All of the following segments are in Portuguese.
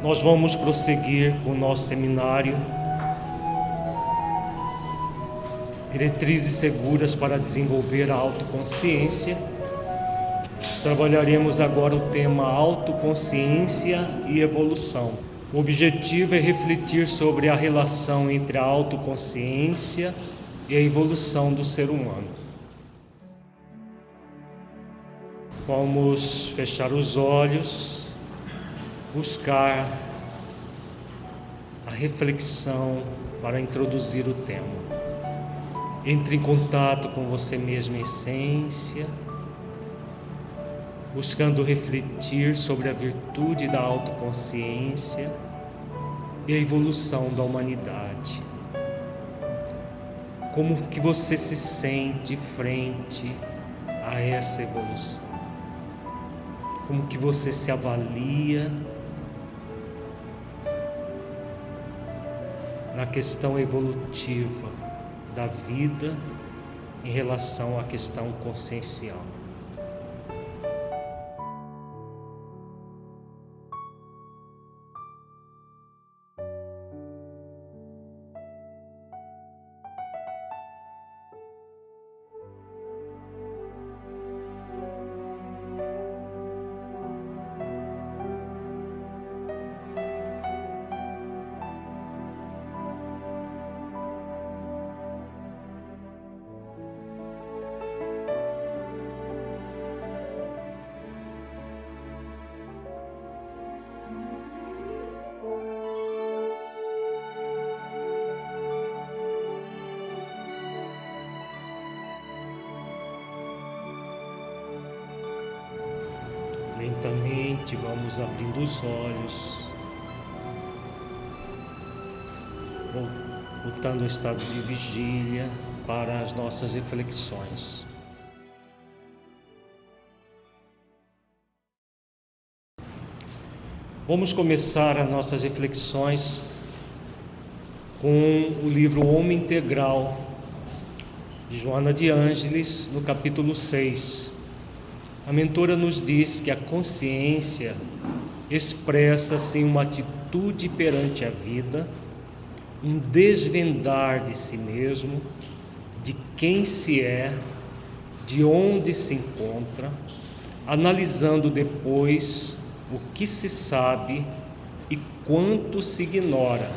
Nós vamos prosseguir com o nosso seminário Diretrizes Seguras para Desenvolver a Autoconsciência. Trabalharemos agora o tema Autoconsciência e Evolução. O objetivo é refletir sobre a relação entre a autoconsciência e a evolução do ser humano. Vamos fechar os olhos, buscar a reflexão para introduzir o tema. Entre em contato com você mesmo em essência, buscando refletir sobre a virtude da autoconsciência e a evolução da humanidade. Como que você se sente frente a essa evolução? Como que você se avalia na questão evolutiva da vida em relação à questão consciencial? Lentamente vamos abrindo os olhos, voltando ao estado de vigília para as nossas reflexões. Vamos começar as nossas reflexões com o livro Homem Integral, de Joana de Ângeles, no capítulo 6. A mentora nos diz que a consciência expressa-se em uma atitude perante a vida, um desvendar de si mesmo, de quem se é, de onde se encontra, analisando depois o que se sabe e quanto se ignora,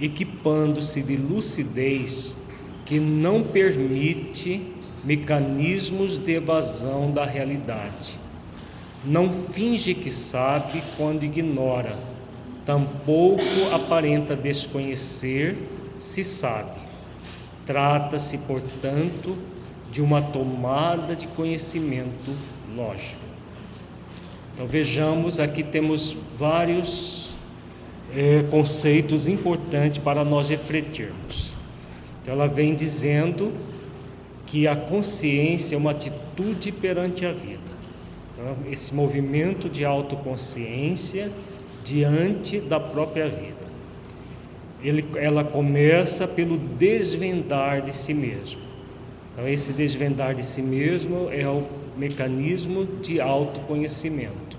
equipando-se de lucidez que não permite mecanismos de evasão da realidade. Não finge que sabe quando ignora, tampouco aparenta desconhecer se sabe. Trata-se, portanto, de uma tomada de conhecimento lógico. Então vejamos, aqui temos vários conceitos importantes para nós refletirmos. Então ela vem dizendo que a consciência é uma atitude perante a vida. Então, esse movimento de autoconsciência diante da própria vida. Ela começa pelo desvendar de si mesmo. Então, esse desvendar de si mesmo é o mecanismo de autoconhecimento,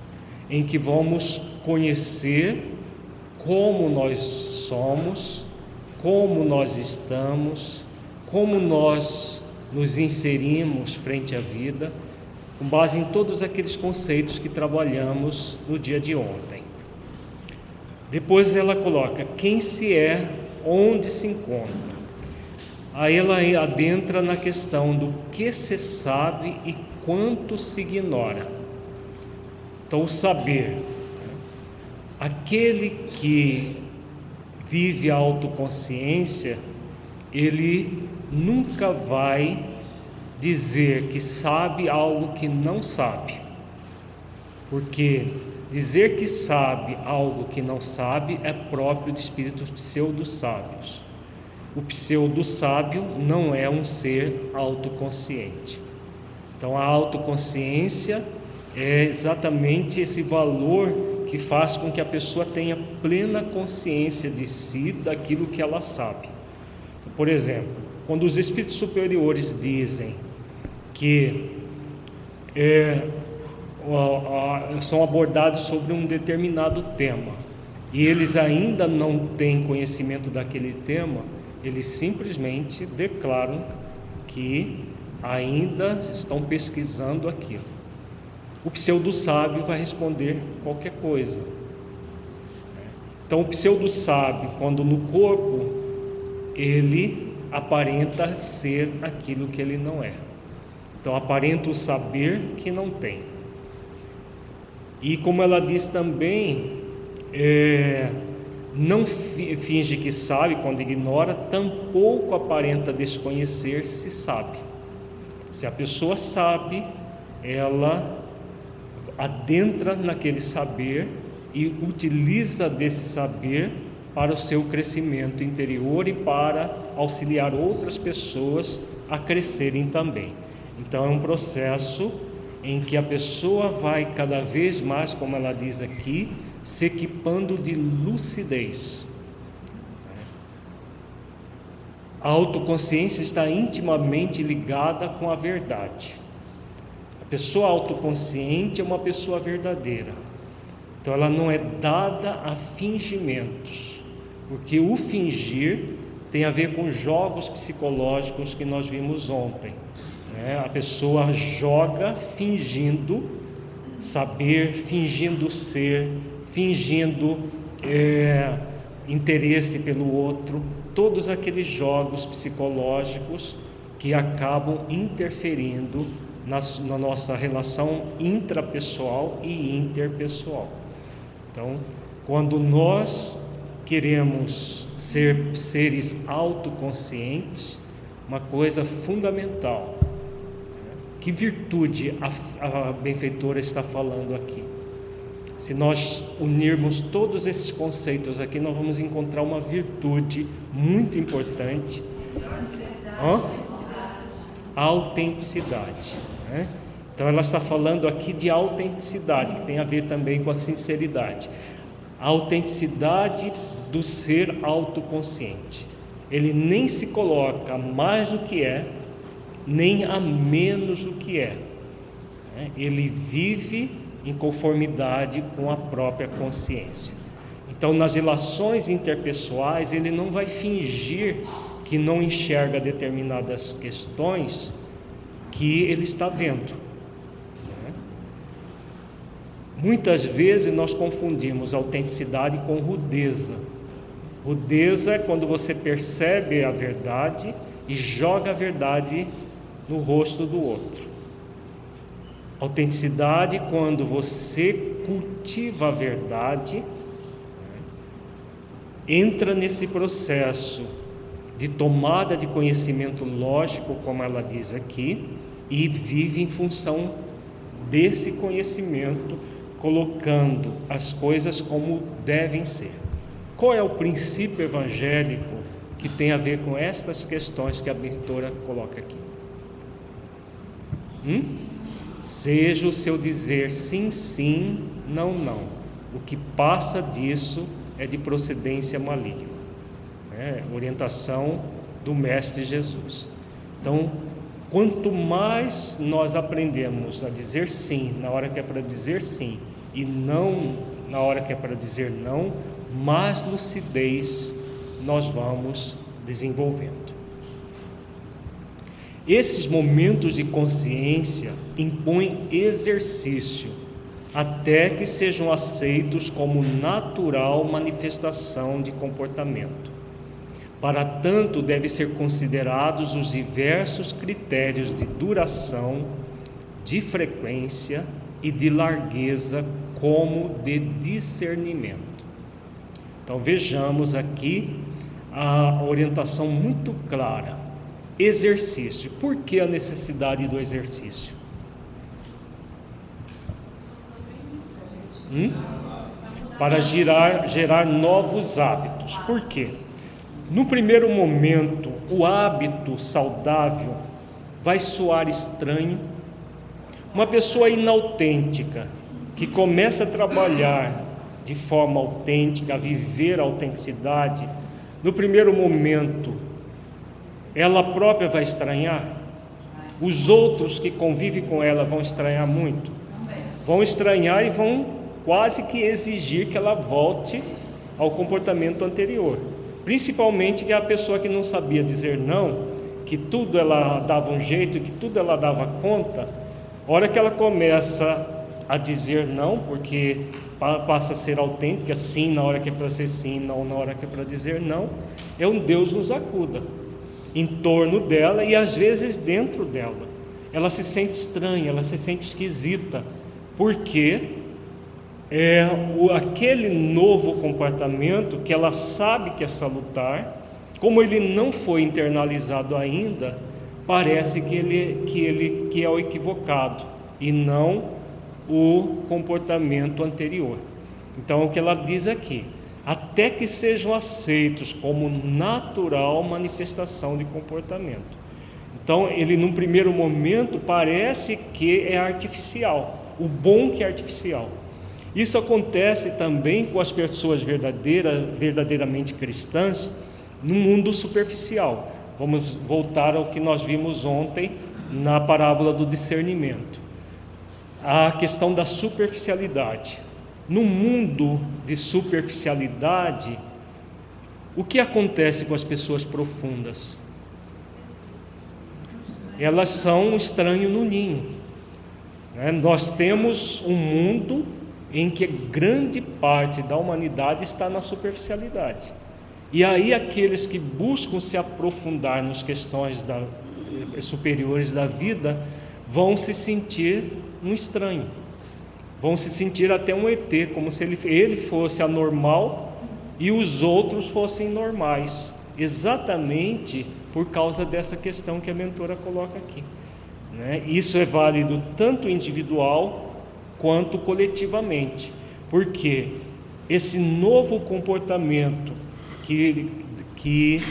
em que vamos conhecer como nós somos, como nós estamos, como nós nos inserimos frente à vida, com base em todos aqueles conceitos que trabalhamos no dia de ontem. Depois ela coloca quem se é, onde se encontra. Aí ela adentra na questão do que se sabe e quanto se ignora. Então o saber, aquele que vive a autoconsciência, ele nunca vai dizer que sabe algo que não sabe, porque dizer que sabe algo que não sabe é próprio de espíritos pseudo-sábios. O pseudo-sábio não é um ser autoconsciente. Então a autoconsciência é exatamente esse valor que faz com que a pessoa tenha plena consciência de si, daquilo que ela sabe. Então, por exemplo, quando os espíritos superiores dizem que são abordados sobre um determinado tema, e eles ainda não têm conhecimento daquele tema, eles simplesmente declaram que ainda estão pesquisando aquilo. O pseudo-sábio vai responder qualquer coisa. Então, o pseudo-sábio, quando no corpo, ele aparenta ser aquilo que ele não é. Então, aparenta o saber que não tem. E como ela diz também, não finge que sabe quando ignora, tampouco aparenta desconhecer se sabe. Se a pessoa sabe, ela adentra naquele saber e utiliza desse saber para o seu crescimento interior e para auxiliar outras pessoas a crescerem também. Então é um processo em que a pessoa vai cada vez mais, como ela diz aqui, se equipando de lucidez. A autoconsciência está intimamente ligada com a verdade. A pessoa autoconsciente é uma pessoa verdadeira. Então ela não é dada a fingimentos, porque o fingir tem a ver com jogos psicológicos que nós vimos ontem. A pessoa joga fingindo saber, fingindo ser, fingindo interesse pelo outro, todos aqueles jogos psicológicos que acabam interferindo na nossa relação intrapessoal e interpessoal. Então, quando nós queremos ser seres autoconscientes, uma coisa fundamental, que virtude a benfeitora está falando aqui? Se nós unirmos todos esses conceitos aqui, nós vamos encontrar uma virtude muito importante. A autenticidade. Então ela está falando aqui de autenticidade, que tem a ver também com a sinceridade. A autenticidade do ser autoconsciente. Ele nem se coloca mais do que é, nem a menos do que é. Ele vive em conformidade com a própria consciência. Então, nas relações interpessoais, ele não vai fingir que não enxerga determinadas questões que ele está vendo. Muitas vezes nós confundimos autenticidade com rudeza. Rudeza é quando você percebe a verdade e joga a verdade no rosto do outro. Autenticidade é quando você cultiva a verdade, entra nesse processo de tomada de conhecimento lógico, como ela diz aqui, e vive em função desse conhecimento, colocando as coisas como devem ser. Qual é o princípio evangélico que tem a ver com estas questões que a benfeitora coloca aqui? Seja o seu dizer sim, sim, não, não. O que passa disso é de procedência maligna. Orientação do Mestre Jesus. Então, quanto mais nós aprendemos a dizer sim na hora que é para dizer sim e não na hora que é para dizer não, mais lucidez nós vamos desenvolvendo. Esses momentos de consciência impõem exercício até que sejam aceitos como natural manifestação de comportamento. Para tanto, devem ser considerados os diversos critérios de duração, de frequência e de largueza como de discernimento. Então vejamos aqui a orientação muito clara. Exercício. Por que a necessidade do exercício? Para gerar novos hábitos. Por quê? No primeiro momento, o hábito saudável vai soar estranho. Uma pessoa inautêntica, que começa a trabalhar de forma autêntica, a viver a autenticidade, no primeiro momento, ela própria vai estranhar. Os outros que convivem com ela vão estranhar muito. Vão estranhar e vão quase que exigir que ela volte ao comportamento anterior. Principalmente que a pessoa que não sabia dizer não, que tudo ela dava um jeito, que tudo ela dava conta, a hora que ela começa a dizer não, porque passa a ser autêntica, sim na hora que é para ser sim, não na hora que é para dizer não, é um Deus nos acuda em torno dela e às vezes dentro dela. Ela se sente estranha, ela se sente esquisita, porque aquele novo comportamento que ela sabe que é salutar, como ele não foi internalizado ainda, parece que é o equivocado e não o comportamento anterior. Então, o que ela diz aqui: até que sejam aceitos como natural manifestação de comportamento. Então, ele num primeiro momento parece que é artificial, o bom que é artificial. Isso acontece também com as pessoas verdadeiramente cristãs no mundo superficial. Vamos voltar ao que nós vimos ontem na parábola do discernimento. A questão da superficialidade. No mundo de superficialidade, o que acontece com as pessoas profundas? Elas são um estranho no ninho. Nós temos um mundo em que grande parte da humanidade está na superficialidade. E aí aqueles que buscam se aprofundar nas questões superiores da vida vão se sentir um estranho, vão se sentir até um ET, como se ele fosse anormal e os outros fossem normais, exatamente por causa dessa questão que a mentora coloca aqui, né? Isso é válido tanto individual quanto coletivamente, porque esse novo comportamento que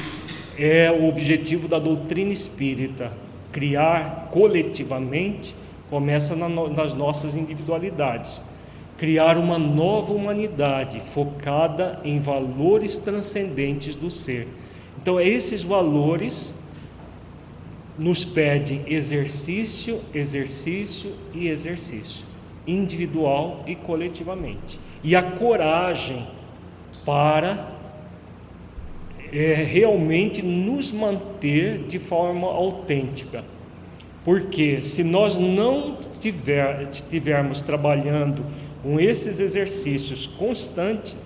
é o objetivo da doutrina espírita, criar coletivamente, começa nas nossas individualidades. Criar uma nova humanidade focada em valores transcendentes do ser. Então, esses valores nos pedem exercício, exercício e exercício, individual e coletivamente. E a coragem para realmente nos manter de forma autêntica. Porque se nós não estivermos trabalhando com esses exercícios constantes,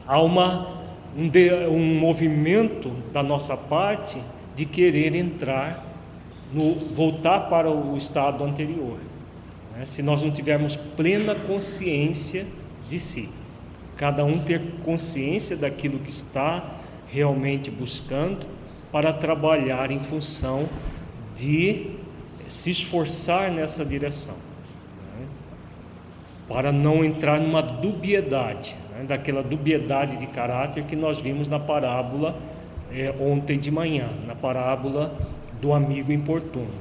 há um movimento da nossa parte de querer voltar para o estado anterior, né? Se nós não tivermos plena consciência de si, cada um ter consciência daquilo que está realmente buscando para trabalhar em função de se esforçar nessa direção, né? Para não entrar numa dubiedade, né? Daquela dubiedade de caráter que nós vimos na parábola ontem de manhã, na parábola do amigo importuno,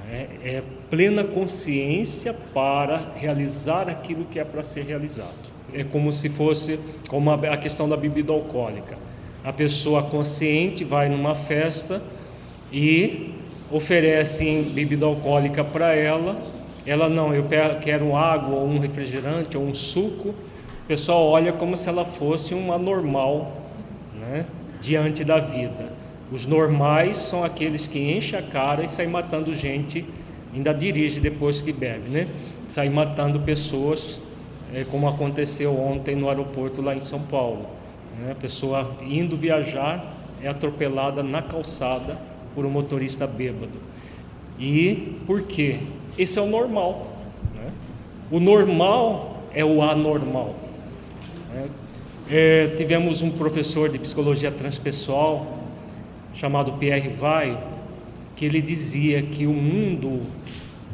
né? É plena consciência para realizar aquilo que é para ser realizado. É como se fosse como a questão da bebida alcoólica. A pessoa consciente vai numa festa e oferecem bebida alcoólica para ela, não, eu quero água, ou um refrigerante, ou um suco. O pessoal olha como se ela fosse uma normal, né, diante da vida. Os normais são aqueles que enchem a cara e saem matando gente, ainda dirige depois que bebe, né? Saem matando pessoas, como aconteceu ontem no aeroporto lá em São Paulo, né? A pessoa indo viajar é atropelada na calçada por um motorista bêbado. E por quê? Esse é o normal, né? O normal é o anormal, né? Tivemos um professor de psicologia transpessoal chamado Pierre Weil, que ele dizia que o mundo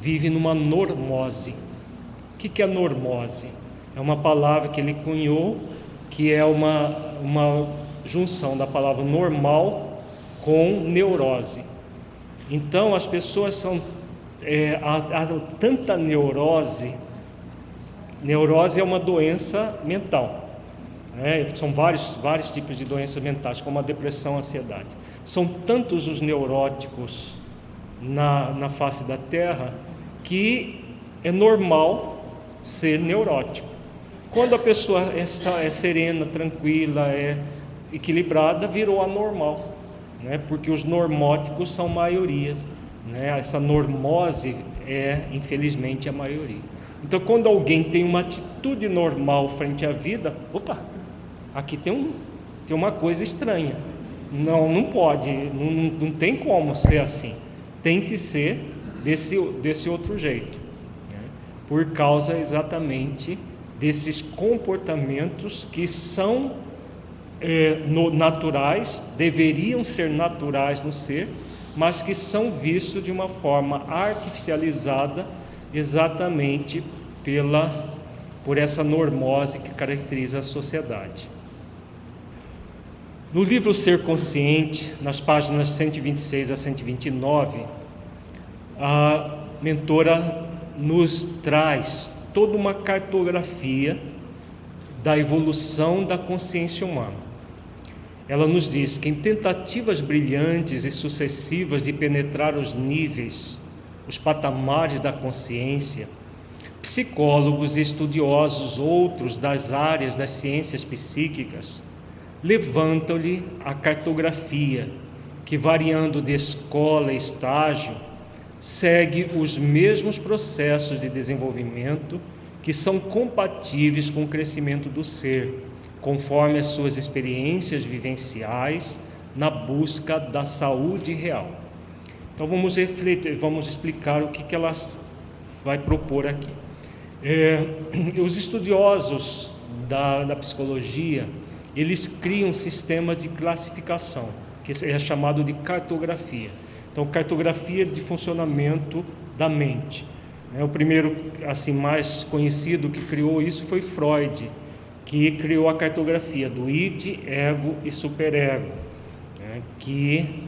vive numa normose. O que é normose? É uma palavra que ele cunhou, que é uma junção da palavra normal com neurose. Então as pessoas há tanta neurose. Neurose é uma doença mental, né? São vários tipos de doenças mentais, como a depressão, a ansiedade. São tantos os neuróticos na face da Terra que é normal ser neurótico. Quando a pessoa é serena, tranquila, é equilibrada, virou anormal, né? Porque os normóticos são maioria, né? Essa normose é, infelizmente, a maioria. Então, quando alguém tem uma atitude normal frente à vida, opa, aqui tem uma coisa estranha. Não pode, não tem como ser assim. Tem que ser desse outro jeito, né? Por causa exatamente desses comportamentos que são naturais, deveriam ser naturais no ser, mas que são vistos de uma forma artificializada, exatamente por essa normose que caracteriza a sociedade. No livro Ser Consciente, nas páginas 126 a 129, a mentora nos traz toda uma cartografia da evolução da consciência humana. Ela nos diz que em tentativas brilhantes e sucessivas de penetrar os níveis, os patamares da consciência, psicólogos e estudiosos outros das áreas das ciências psíquicas levantam-lhe a cartografia que, variando de escola e estágio, segue os mesmos processos de desenvolvimento que são compatíveis com o crescimento do ser, conforme as suas experiências vivenciais na busca da saúde real. Então vamos refletir, vamos explicar o que ela vai propor aqui. Os estudiosos da psicologia, eles criam sistemas de classificação, que é chamado de cartografia. Então, cartografia de funcionamento da mente. O primeiro, assim, mais conhecido que criou isso foi Freud, que criou a cartografia do id, ego e superego, né? Que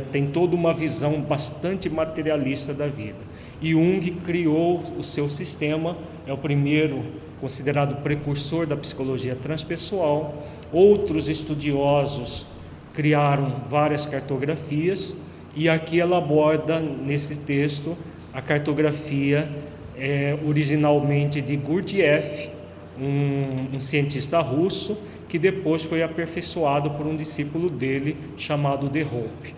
tem toda uma visão bastante materialista da vida. E Jung criou o seu sistema, é o primeiro considerado precursor da psicologia transpessoal. Outros estudiosos criaram várias cartografias, e aqui ela aborda nesse texto a cartografia originalmente de Gurdjieff, um cientista russo, que depois foi aperfeiçoado por um discípulo dele chamado de Hope.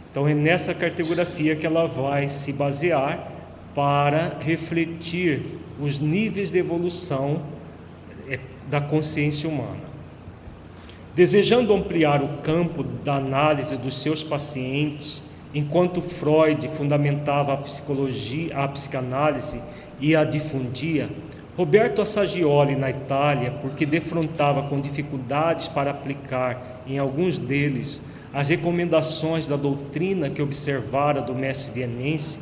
Então é nessa cartografia que ela vai se basear para refletir os níveis de evolução da consciência humana. Desejando ampliar o campo da análise dos seus pacientes, enquanto Freud fundamentava a psicologia, a psicanálise e a difundia, Roberto Assagioli, na Itália, porque defrontava com dificuldades para aplicar em alguns deles as recomendações da doutrina que observara do mestre vienense,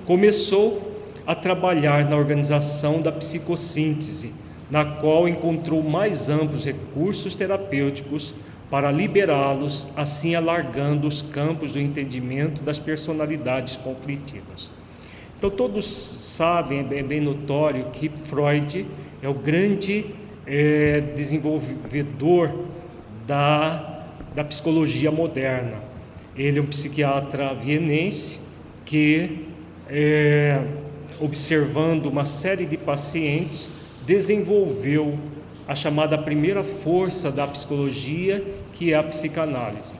começou a trabalhar na organização da psicossíntese, na qual encontrou mais amplos recursos terapêuticos para liberá-los, assim alargando os campos do entendimento das personalidades conflitivas. Então todos sabem, é bem notório, que Freud é o grande desenvolvedor da psicologia moderna. Ele é um psiquiatra vienense que, observando uma série de pacientes, desenvolveu a chamada primeira força da psicologia, que é a psicanálise.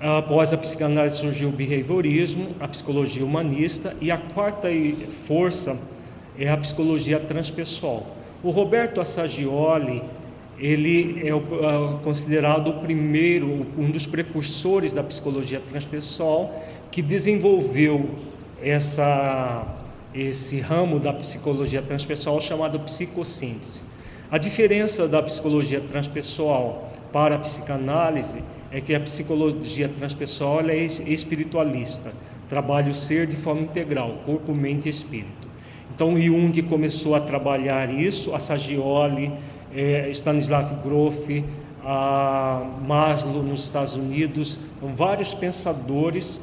Após a psicanálise surgiu o behaviorismo, a psicologia humanista, e a quarta força é a psicologia transpessoal. O Roberto Assagioli, ele é considerado o primeiro, um dos precursores da psicologia transpessoal, que desenvolveu esse ramo da psicologia transpessoal chamado psicossíntese. A diferença da psicologia transpessoal para a psicanálise é que a psicologia transpessoal é espiritualista, trabalha o ser de forma integral, corpo, mente e espírito. Então Jung começou a trabalhar isso, Assagioli, Stanislav Grof, Maslow nos Estados Unidos, vários pensadores,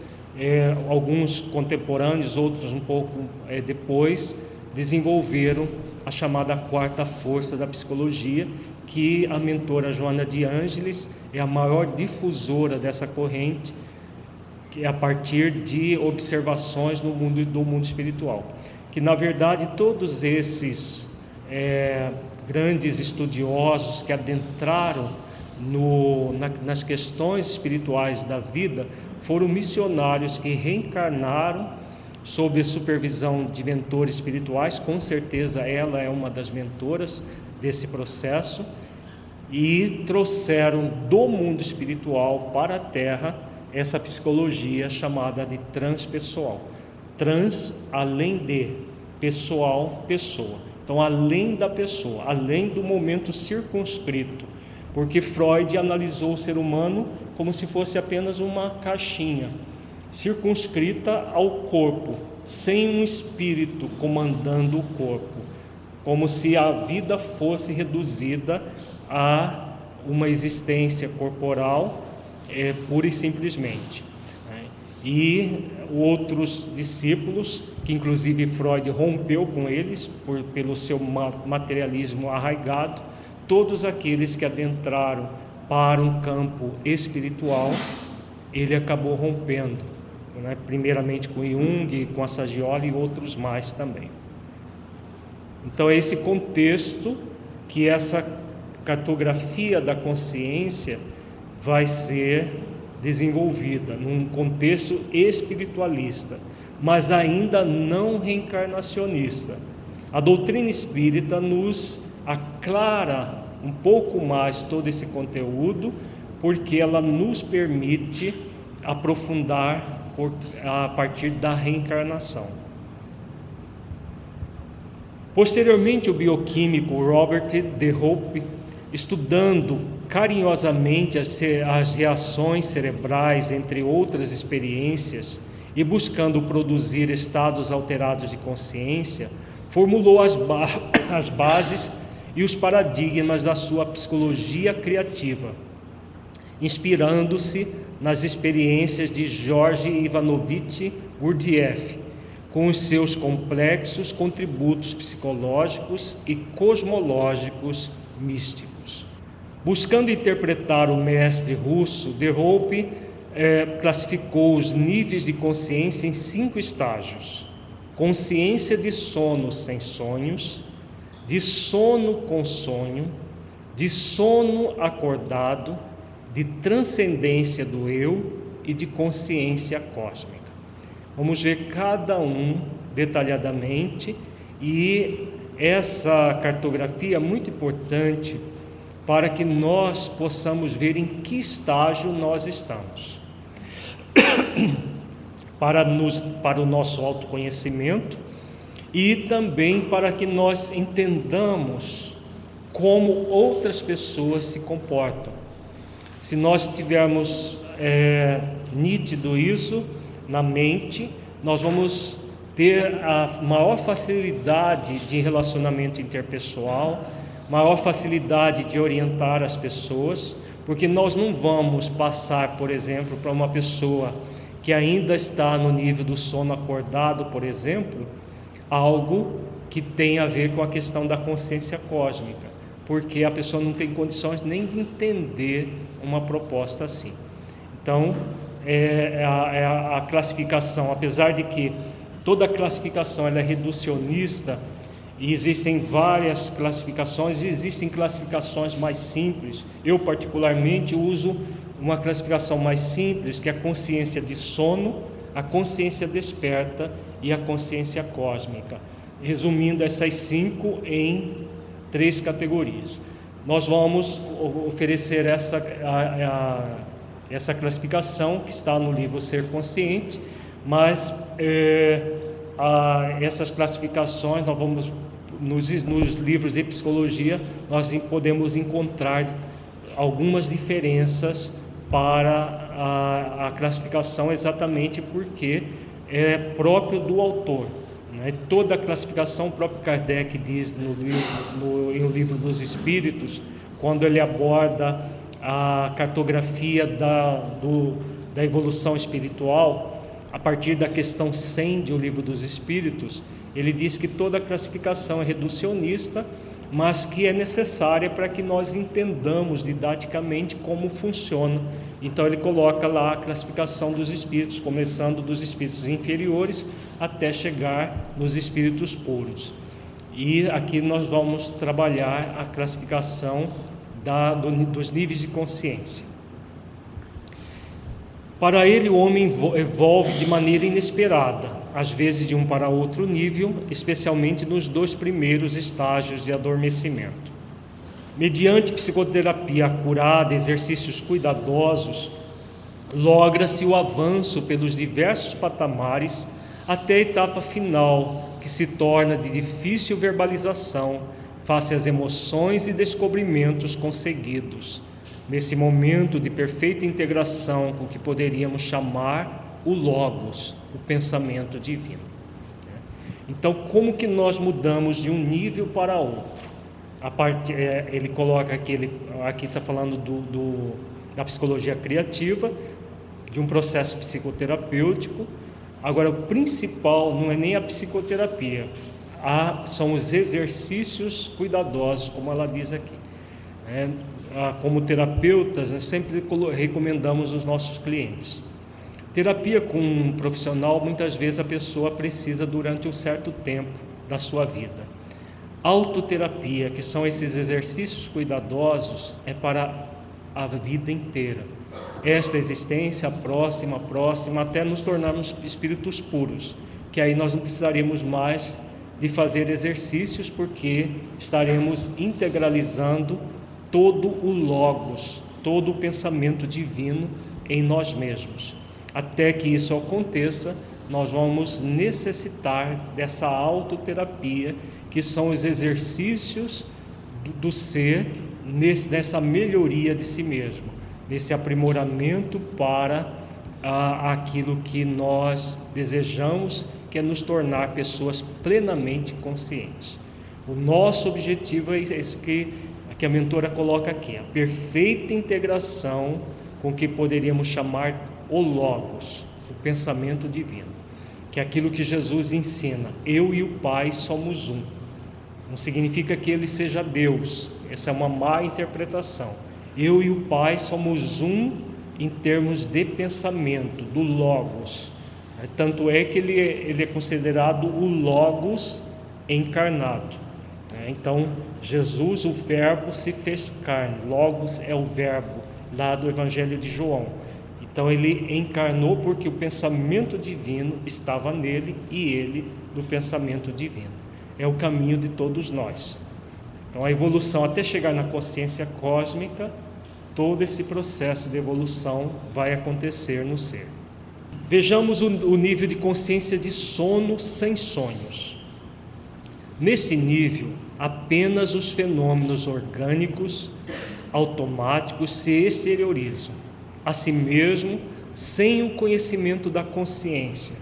alguns contemporâneos, outros um pouco depois, desenvolveram a chamada quarta força da psicologia, que a mentora Joana de Ângeles é a maior difusora dessa corrente, que é a partir de observações do mundo espiritual. Que na verdade todos esses grandes estudiosos que adentraram nas questões espirituais da vida foram missionários que reencarnaram sob a supervisão de mentores espirituais. Com certeza ela é uma das mentoras desse processo, e trouxeram do mundo espiritual para a Terra essa psicologia chamada de transpessoal. Trans, além de, pessoal, pessoa. Então, além da pessoa, além do momento circunscrito, porque Freud analisou o ser humano como se fosse apenas uma caixinha circunscrita ao corpo, sem um espírito comandando o corpo, como se a vida fosse reduzida a uma existência corporal pura e simplesmente. E outros discípulos, que inclusive Freud rompeu com eles pelo seu materialismo arraigado, todos aqueles que adentraram para um campo espiritual, ele acabou rompendo, primeiramente com Jung, com a Saggioli e outros mais também. Então é esse contexto que essa cartografia da consciência vai ser desenvolvida, num contexto espiritualista, mas ainda não reencarnacionista. A doutrina espírita nos aclara um pouco mais todo esse conteúdo, porque ela nos permite aprofundar a partir da reencarnação. Posteriormente, o bioquímico Robert de Hope, estudando carinhosamente as reações cerebrais, entre outras experiências, e buscando produzir estados alterados de consciência, formulou as bases e os paradigmas da sua psicologia criativa, inspirando-se nas experiências de George Ivanovich Gurdjieff, com os seus complexos contributos psicológicos e cosmológicos místicos. Buscando interpretar o mestre russo, de Hope classificou os níveis de consciência em 5 estágios: consciência de sono sem sonhos, de sono com sonho, de sono acordado, de transcendência do eu e de consciência cósmica. Vamos ver cada um detalhadamente, e essa cartografia é muito importante para que nós possamos ver em que estágio nós estamos, para o nosso autoconhecimento, e também para que nós entendamos como outras pessoas se comportam. Se nós tivermos nítido isso na mente, nós vamos ter a maior facilidade de relacionamento interpessoal, maior facilidade de orientar as pessoas, porque nós não vamos passar, por exemplo, para uma pessoa que ainda está no nível do sono acordado, por exemplo, algo que tem a ver com a questão da consciência cósmica, porque a pessoa não tem condições nem de entender uma proposta assim. Então, a classificação, apesar de que toda classificação ela é reducionista, e existem várias classificações, e existem classificações mais simples. Eu particularmente uso uma classificação mais simples, que é a consciência de sono, a consciência desperta e a consciência cósmica, resumindo essas 5 em 3 categorias. Nós vamos oferecer essa classificação que está no livro Ser Consciente, mas essas classificações nós vamos nos livros de psicologia, nós podemos encontrar algumas diferenças para a classificação, exatamente porque é próprio do autor, né? Toda a classificação, o próprio Kardec diz em O Livro dos Espíritos, quando ele aborda a cartografia da evolução espiritual, a partir da questão 100 de O Livro dos Espíritos, ele diz que toda a classificação é reducionista, mas que é necessária para que nós entendamos didaticamente como funciona. Então ele coloca lá a classificação dos espíritos, começando dos espíritos inferiores até chegar nos espíritos puros. E aqui nós vamos trabalhar a classificação dos níveis de consciência. Para ele, o homem evolve de maneira inesperada, às vezes de um para outro nível, especialmente nos 2 primeiros estágios de adormecimento. Mediante psicoterapia acurada, exercícios cuidadosos, logra-se o avanço pelos diversos patamares até a etapa final, que se torna de difícil verbalização face às emoções e descobrimentos conseguidos, nesse momento de perfeita integração com o que poderíamos chamar o Logos, o pensamento divino. Então, como que nós mudamos de um nível para outro? Ele coloca aqui está falando da psicologia criativa, de um processo psicoterapêutico. Agora, o principal não é nem a psicoterapia, são os exercícios cuidadosos, como ela diz aqui. Como terapeutas, nós sempre recomendamos aos nossos clientes. Terapia com um profissional, muitas vezes a pessoa precisa durante um certo tempo da sua vida. Autoterapia, que são esses exercícios cuidadosos, é para a vida inteira. Esta existência, a próxima, até nos tornarmos espíritos puros, que aí nós não precisaríamos mais de fazer exercícios, porque estaremos integralizando todo o Logos, todo o pensamento divino em nós mesmos. Até que isso aconteça, nós vamos necessitar dessa autoterapia, que são os exercícios do ser nessa melhoria de si mesmo, nesse aprimoramento para aquilo que nós desejamos, que é nos tornar pessoas plenamente conscientes. O nosso objetivo é isso que a mentora coloca aqui, a perfeita integração com o que poderíamos chamar o Logos, o pensamento divino, que é aquilo que Jesus ensina: eu e o Pai somos um. Não significa que ele seja Deus, essa é uma má interpretação. Eu e o Pai somos um em termos de pensamento, do Logos. Tanto é que ele é considerado o Logos encarnado. Então, Jesus, o Verbo, se fez carne. Logos é o Verbo, lá do Evangelho de João. Então, ele encarnou porque o pensamento divino estava nele e ele do pensamento divino. É o caminho de todos nós. Então, a evolução até chegar na consciência cósmica, todo esse processo de evolução vai acontecer no ser. Vejamos o nível de consciência de sono sem sonhos. Nesse nível, apenas os fenômenos orgânicos automáticos se exteriorizam a si mesmo sem o conhecimento da consciência,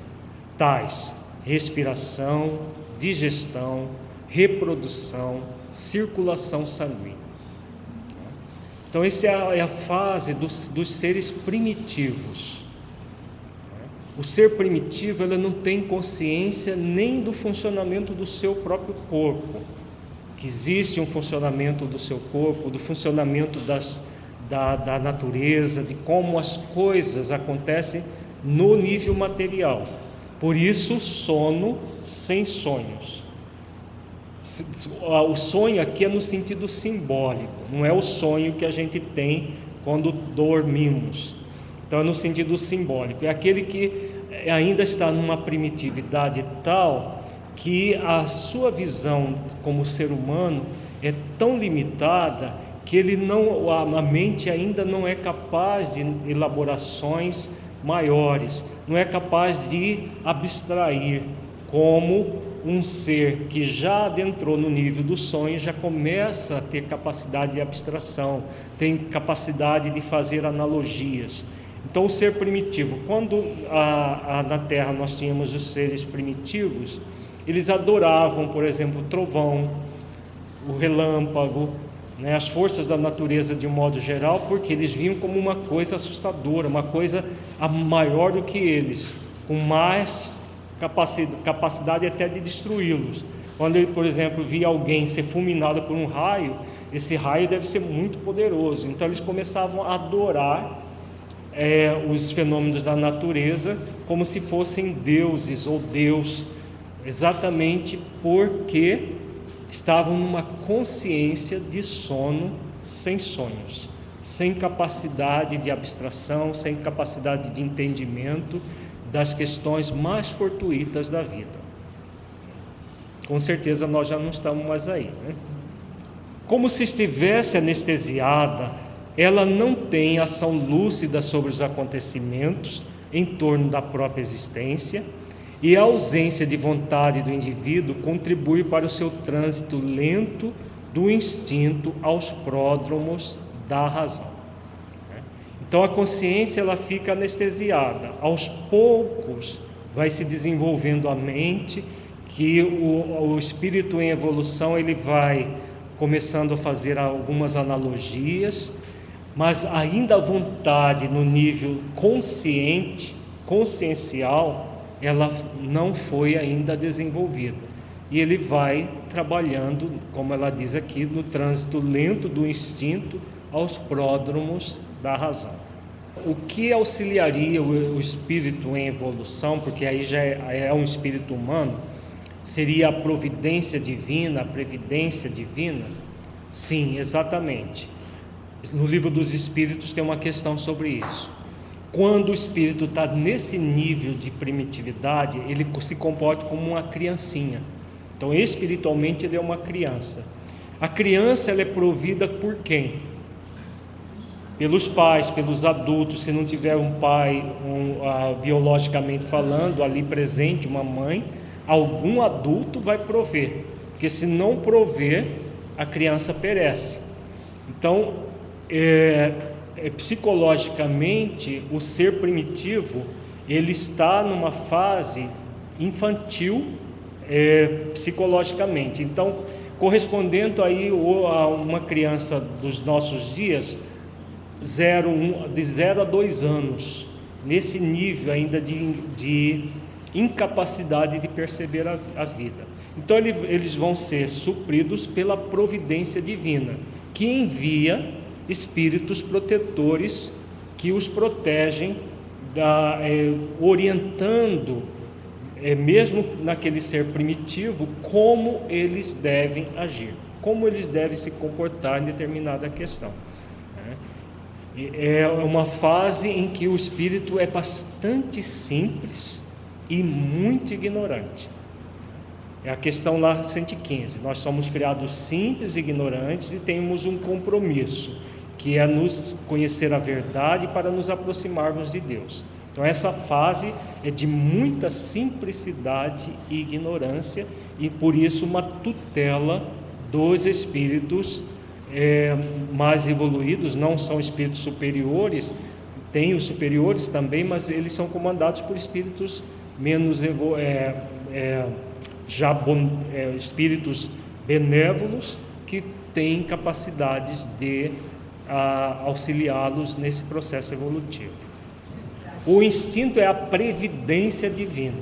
tais respiração, digestão, reprodução, circulação sanguínea. Então, essa é a fase dos seres primitivos. O ser primitivo, ele não tem consciência nem do funcionamento do seu próprio corpo, que existe um funcionamento do seu corpo, do funcionamento da natureza, de como as coisas acontecem no nível material. Por isso, sono sem sonhos. O sonho aqui é no sentido simbólico, não é o sonho que a gente tem quando dormimos. Então é no sentido simbólico, é aquele que ainda está numa primitividade tal que a sua visão como ser humano é tão limitada que a mente ainda não é capaz de elaborações maiores, não é capaz de abstrair, como um ser que já adentrou no nível do sonho já começa a ter capacidade de abstração, tem capacidade de fazer analogias. Então, o ser primitivo, quando na Terra nós tínhamos os seres primitivos, eles adoravam, por exemplo, o trovão, o relâmpago, as forças da natureza de um modo geral, porque eles viam como uma coisa assustadora, uma coisa maior do que eles, com mais capacidade até de destruí-los. Quando ele, por exemplo, via alguém ser fulminado por um raio, esse raio deve ser muito poderoso. Então, eles começavam a adorar os fenômenos da natureza como se fossem deuses ou Deus, exatamente porque estavam numa consciência de sono sem sonhos, sem capacidade de abstração, sem capacidade de entendimento das questões mais fortuitas da vida. Com certeza nós já não estamos mais aí, né? Como se estivesse anestesiada, ela não tem ação lúcida sobre os acontecimentos em torno da própria existência, e a ausência de vontade do indivíduo contribui para o seu trânsito lento do instinto aos pródromos da razão. Então a consciência ela fica anestesiada. Aos poucos vai se desenvolvendo a mente, que o espírito em evolução ele vai começando a fazer algumas analogias, mas ainda a vontade no nível consciencial, ela não foi ainda desenvolvida. E ele vai trabalhando, como ela diz aqui, no trânsito lento do instinto aos pródromos da razão. O que auxiliaria o espírito em evolução, porque aí já é um espírito humano, seria a providência divina, a previdência divina? Sim, exatamente. No Livro dos Espíritos tem uma questão sobre isso. Quando o espírito está nesse nível de primitividade, ele se comporta como uma criancinha. Então, espiritualmente, ele é uma criança. A criança ela é provida por quem? Pelos pais, pelos adultos. Se não tiver um pai, biologicamente falando, ali presente, uma mãe, algum adulto vai prover. Porque se não prover, a criança perece. Então, psicologicamente, o ser primitivo, ele está numa fase infantil, psicologicamente. Então, correspondendo aí a uma criança dos nossos dias, de 0 a 2 anos, nesse nível ainda de incapacidade de perceber a vida. Então, eles vão ser supridos pela providência divina, que envia espíritos protetores que os protegem, orientando, mesmo naquele ser primitivo, como eles devem agir, como eles devem se comportar em determinada questão. É uma fase em que o espírito é bastante simples e muito ignorante. É a questão lá 115. Nós somos criados simples e ignorantes e temos um compromisso, que é nos conhecer a verdade para nos aproximarmos de Deus. Então essa fase é de muita simplicidade e ignorância, e por isso uma tutela dos espíritos mais evoluídos. Não são espíritos superiores, tem os superiores também, mas eles são comandados por espíritos menos espíritos benévolos, que têm capacidades de auxiliá-los nesse processo evolutivo. O instinto é a previdência divina,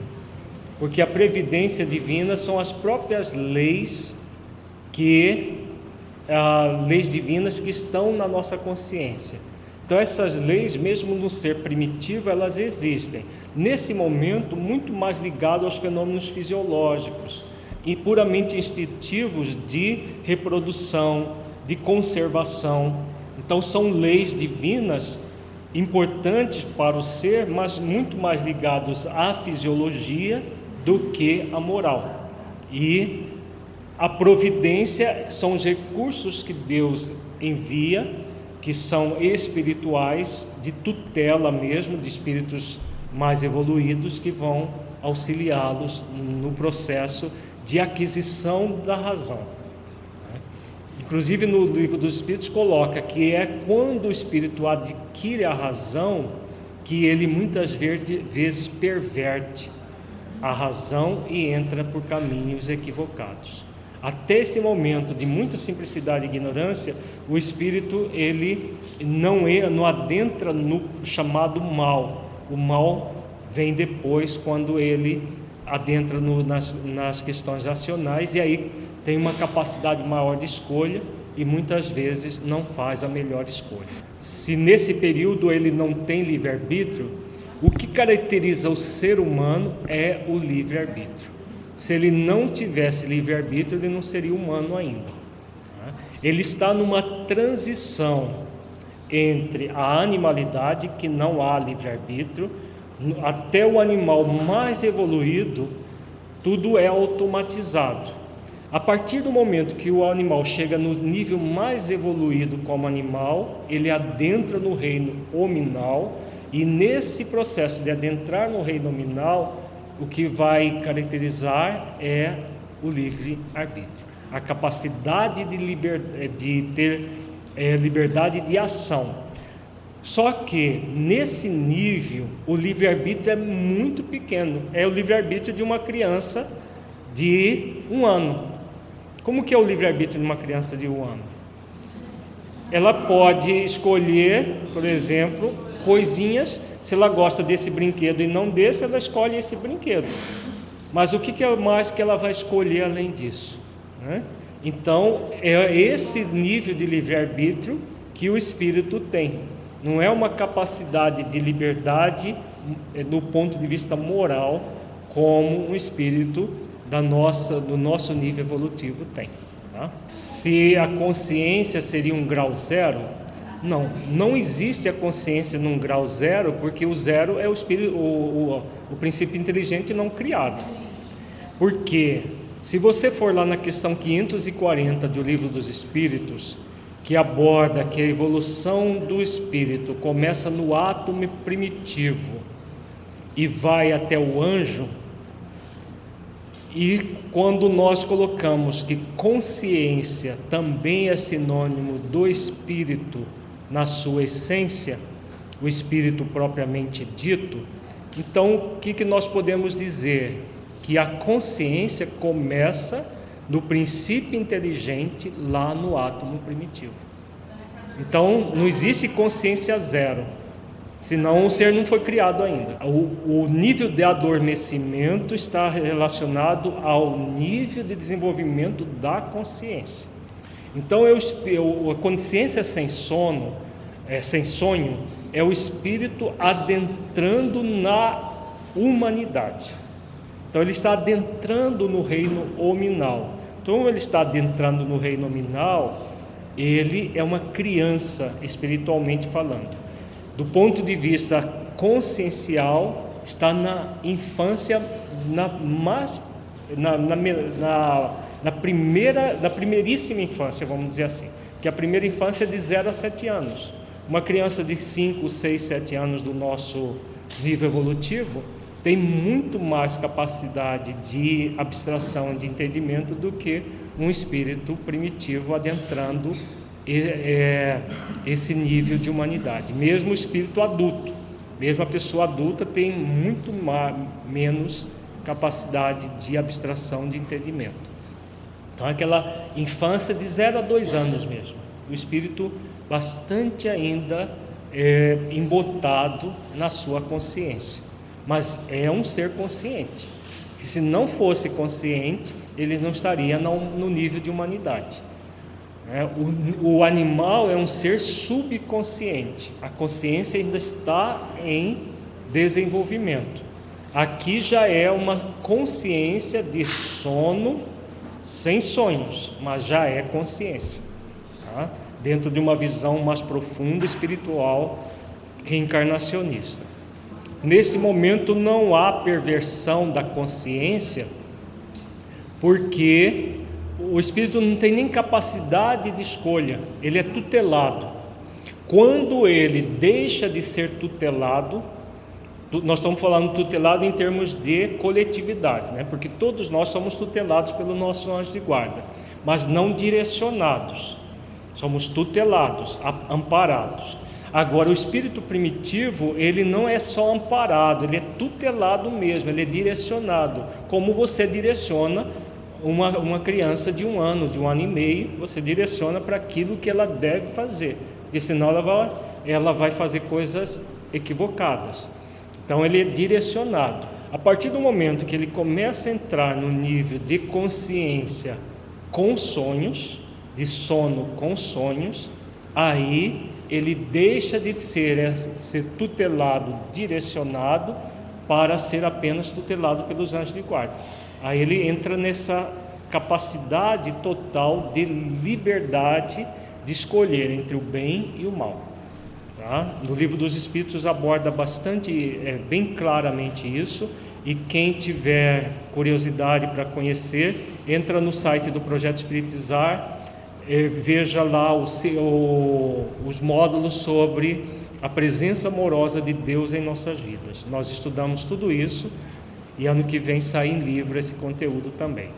porque a previdência divina são as próprias leis leis divinas que estão na nossa consciência. Então essas leis, mesmo no ser primitivo, elas existem. Nesse momento, muito mais ligado aos fenômenos fisiológicos e puramente instintivos de reprodução, de conservação. Então são leis divinas importantes para o ser, mas muito mais ligados à fisiologia do que à moral. E a providência são os recursos que Deus envia, que são espirituais, de tutela mesmo, de espíritos mais evoluídos, que vão auxiliá-los no processo de aquisição da razão. Inclusive no Livro dos Espíritos coloca que é quando o espírito adquire a razão que ele muitas vezes perverte a razão e entra por caminhos equivocados. Até esse momento de muita simplicidade e ignorância, o espírito ele não adentra no chamado mal. O mal vem depois, quando ele adentra nas questões racionais, e aí tem uma capacidade maior de escolha e muitas vezes não faz a melhor escolha. Se nesse período ele não tem livre-arbítrio, o que caracteriza o ser humano é o livre-arbítrio. se ele não tivesse livre-arbítrio, ele não seria humano ainda. Ele está numa transição entre a animalidade, que não há livre-arbítrio, até o animal mais evoluído, tudo é automatizado. A partir do momento que o animal chega no nível mais evoluído como animal, ele adentra no reino hominal, e nesse processo de adentrar no reino hominal, o que vai caracterizar é o livre-arbítrio, a capacidade de ter liberdade de ação. Só que nesse nível o livre-arbítrio é muito pequeno, é o livre-arbítrio de uma criança de 1 ano. Como que é o livre-arbítrio de uma criança de 1 ano? Ela pode escolher, por exemplo, coisinhas. Se ela gosta desse brinquedo e não desse, ela escolhe esse brinquedo. Mas o que é mais que ela vai escolher além disso, né? Então, é esse nível de livre-arbítrio que o espírito tem. Não é uma capacidade de liberdade do ponto de vista moral, como um espírito do nosso nível evolutivo tem. Tá? Se a consciência seria um grau zero, não existe a consciência num grau zero, porque o zero é o espírito, o princípio inteligente não criado. Porque se você for lá na questão 540 do Livro dos Espíritos, que aborda que a evolução do espírito começa no átomo primitivo e vai até o anjo, e quando nós colocamos que consciência também é sinônimo do espírito na sua essência, o espírito propriamente dito, então o que nós podemos dizer? Que a consciência começa no princípio inteligente lá no átomo primitivo. Então não existe consciência zero, senão o ser não foi criado ainda. O nível de adormecimento está relacionado ao nível de desenvolvimento da consciência. Então a consciência sem sono, sem sonho, é o espírito adentrando na humanidade. Então ele está adentrando no reino hominal. Então ele está adentrando no reino hominal, ele é uma criança espiritualmente falando. Do ponto de vista consciencial, está na infância, na primeiríssima infância, vamos dizer assim. Que a primeira infância é de 0 a 7 anos. Uma criança de 5, 6, 7 anos do nosso nível evolutivo tem muito mais capacidade de abstração, de entendimento do que um espírito primitivo adentrando esse nível de humanidade. Mesmo o espírito adulto, mesmo a pessoa adulta tem muito menos capacidade de abstração, de entendimento. Então aquela infância de 0 a 2 anos mesmo, o espírito bastante ainda embotado na sua consciência. Mas é um ser consciente, que se não fosse consciente, ele não estaria no nível de humanidade. O animal é um ser subconsciente, a consciência ainda está em desenvolvimento. Aqui já é uma consciência de sono sem sonhos, mas já é consciência, tá? Dentro de uma visão mais profunda, espiritual, reencarnacionista. Neste momento não há perversão da consciência, porque o espírito não tem nem capacidade de escolha, ele é tutelado. Quando ele deixa de ser tutelado, nós estamos falando tutelado em termos de coletividade, né? Porque todos nós somos tutelados pelo nosso anjo de guarda, mas não direcionados, somos tutelados, amparados. Agora, o espírito primitivo, ele não é só amparado, ele é tutelado mesmo, ele é direcionado. Como você direciona uma criança de 1 ano, de 1 ano e meio, você direciona para aquilo que ela deve fazer, porque senão ela vai fazer coisas equivocadas. Então, ele é direcionado. A partir do momento que ele começa a entrar no nível de consciência com sonhos, de sono com sonhos, aí ele deixa de ser tutelado, direcionado, para ser apenas tutelado pelos anjos de guarda. Aí ele entra nessa capacidade total de liberdade de escolher entre o bem e o mal. Tá? No Livro dos Espíritos aborda bem claramente isso, e quem tiver curiosidade para conhecer, entra no site do Projeto Espiritizar, veja lá os módulos sobre a presença amorosa de Deus em nossas vidas. Nós estudamos tudo isso, e ano que vem sai em livro esse conteúdo também.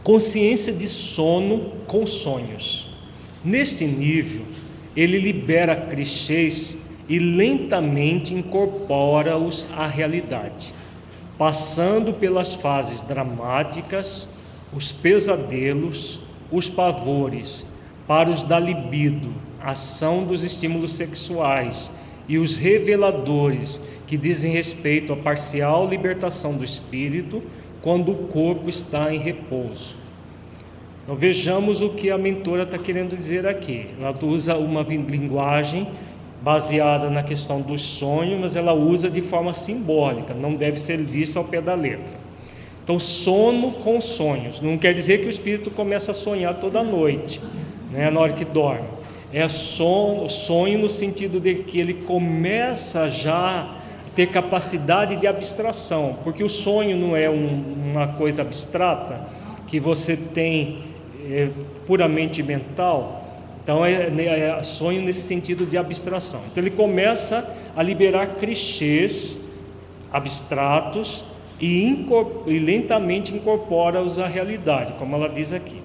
Consciência de sono com sonhos. Neste nível, ele libera clichês e lentamente incorpora-os à realidade, passando pelas fases dramáticas, os pesadelos, os pavores, para os da libido, ação dos estímulos sexuais, e os reveladores, que dizem respeito à parcial libertação do espírito quando o corpo está em repouso. Então vejamos o que a mentora está querendo dizer aqui. Ela usa uma linguagem baseada na questão dos sonhos, mas ela usa de forma simbólica, não deve ser vista ao pé da letra. Então, sono com sonhos, não quer dizer que o espírito começa a sonhar toda noite, né, na hora que dorme. É sonho no sentido de que ele começa já a ter capacidade de abstração, porque o sonho não é uma coisa abstrata que você tem puramente mental. Então é sonho nesse sentido de abstração. Então ele começa a liberar clichês abstratos e lentamente incorpora-os à realidade, como ela diz aqui.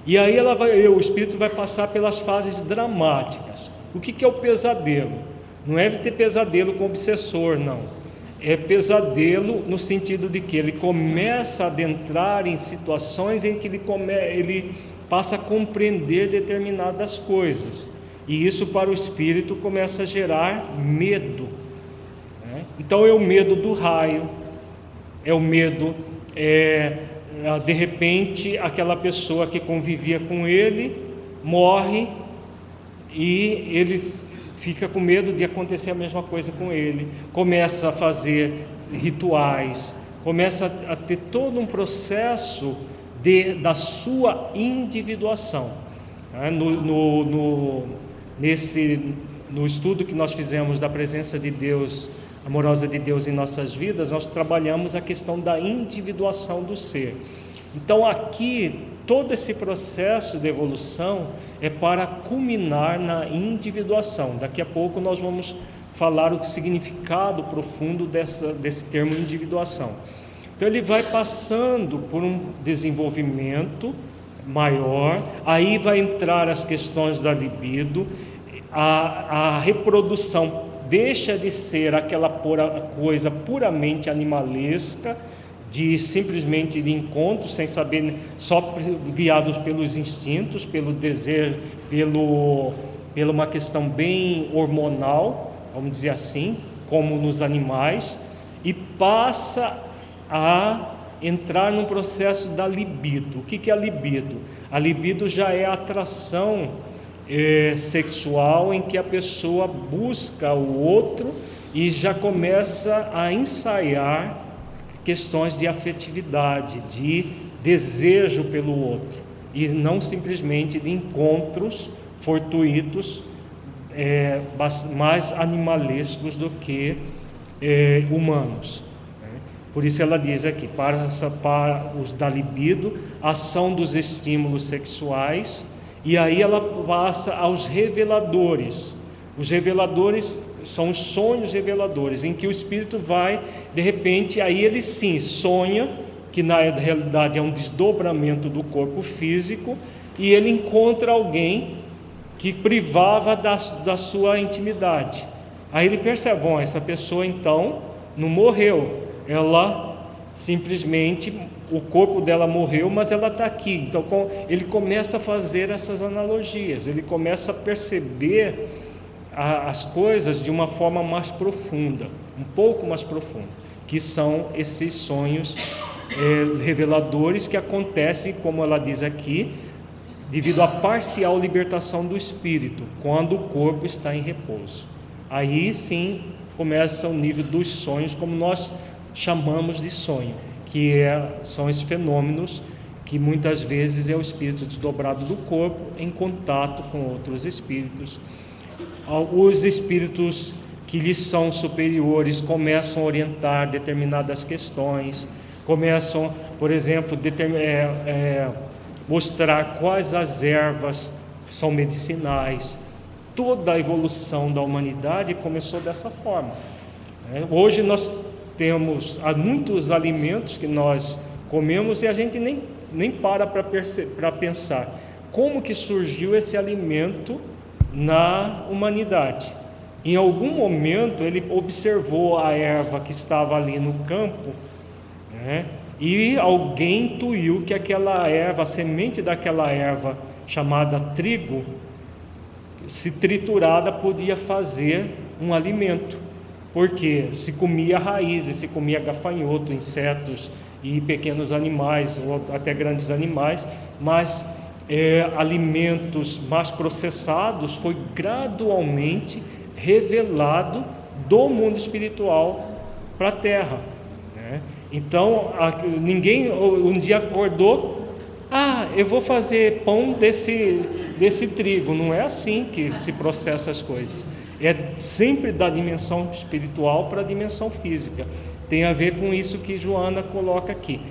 E aí o espírito vai passar pelas fases dramáticas. O que é o pesadelo? Não é ter pesadelo com obsessor, não. É pesadelo no sentido de que ele começa a adentrar em situações em que ele passa a compreender determinadas coisas. E isso para o espírito começa a gerar medo, né? Então é o medo do raio, é o medo, de repente aquela pessoa que convivia com ele morre e ele fica com medo de acontecer a mesma coisa com ele, começa a fazer rituais, começa a ter todo um processo da sua individuação. No estudo que nós fizemos da presença de Deus, amorosa de Deus em nossas vidas, nós trabalhamos a questão da individuação do ser. Então aqui, todo esse processo de evolução é para culminar na individuação. Daqui a pouco nós vamos falar o significado profundo desse termo individuação. Então ele vai passando por um desenvolvimento maior, aí vai entrar as questões da libido, a reprodução deixa de ser aquela coisa puramente animalesca, simplesmente de encontro, sem saber, só guiados pelos instintos, pelo desejo, pela uma questão bem hormonal, vamos dizer assim, como nos animais, e passa a entrar num processo da libido. O que é a libido? A libido já é a atração sexual em que a pessoa busca o outro e já começa a ensaiar questões de afetividade, de desejo pelo outro, e não simplesmente de encontros fortuitos, mais animalescos do que humanos. Por isso ela diz aqui, para os da libido, ação dos estímulos sexuais, e aí ela passa aos reveladores. Os reveladores são os sonhos reveladores, em que o espírito vai, de repente, aí ele sim sonha, que na realidade é um desdobramento do corpo físico, e ele encontra alguém que privava da sua intimidade. Aí ele percebe, bom, essa pessoa então não morreu, ela simplesmente, o corpo dela morreu, mas ela está aqui. Então ele começa a fazer essas analogias, ele começa a perceber as coisas de uma forma mais profunda, um pouco mais profunda, que são esses sonhos reveladores que acontecem, como ela diz aqui, devido à parcial libertação do espírito, quando o corpo está em repouso. Aí sim começa o nível dos sonhos, como nós chamamos de sonho, são esses fenômenos que muitas vezes é o espírito desdobrado do corpo em contato com outros espíritos. Os espíritos que lhes são superiores começam a orientar determinadas questões, começam, por exemplo, mostrar quais as ervas são medicinais. Toda a evolução da humanidade começou dessa forma. Hoje nós temos muitos alimentos que nós comemos e a gente nem para pensar como que surgiu esse alimento na humanidade. Em algum momento ele observou a erva que estava ali no campo, e alguém intuiu que aquela erva, a semente daquela erva chamada trigo, se triturada podia fazer um alimento, porque se comia raízes, se comia gafanhoto, insetos e pequenos animais, ou até grandes animais, mas alimentos mais processados foi gradualmente revelado do mundo espiritual para a Terra. Então, ninguém um dia acordou, eu vou fazer pão desse trigo. Não é assim que se processa as coisas. É sempre da dimensão espiritual para a dimensão física. Tem a ver com isso que Joana coloca aqui.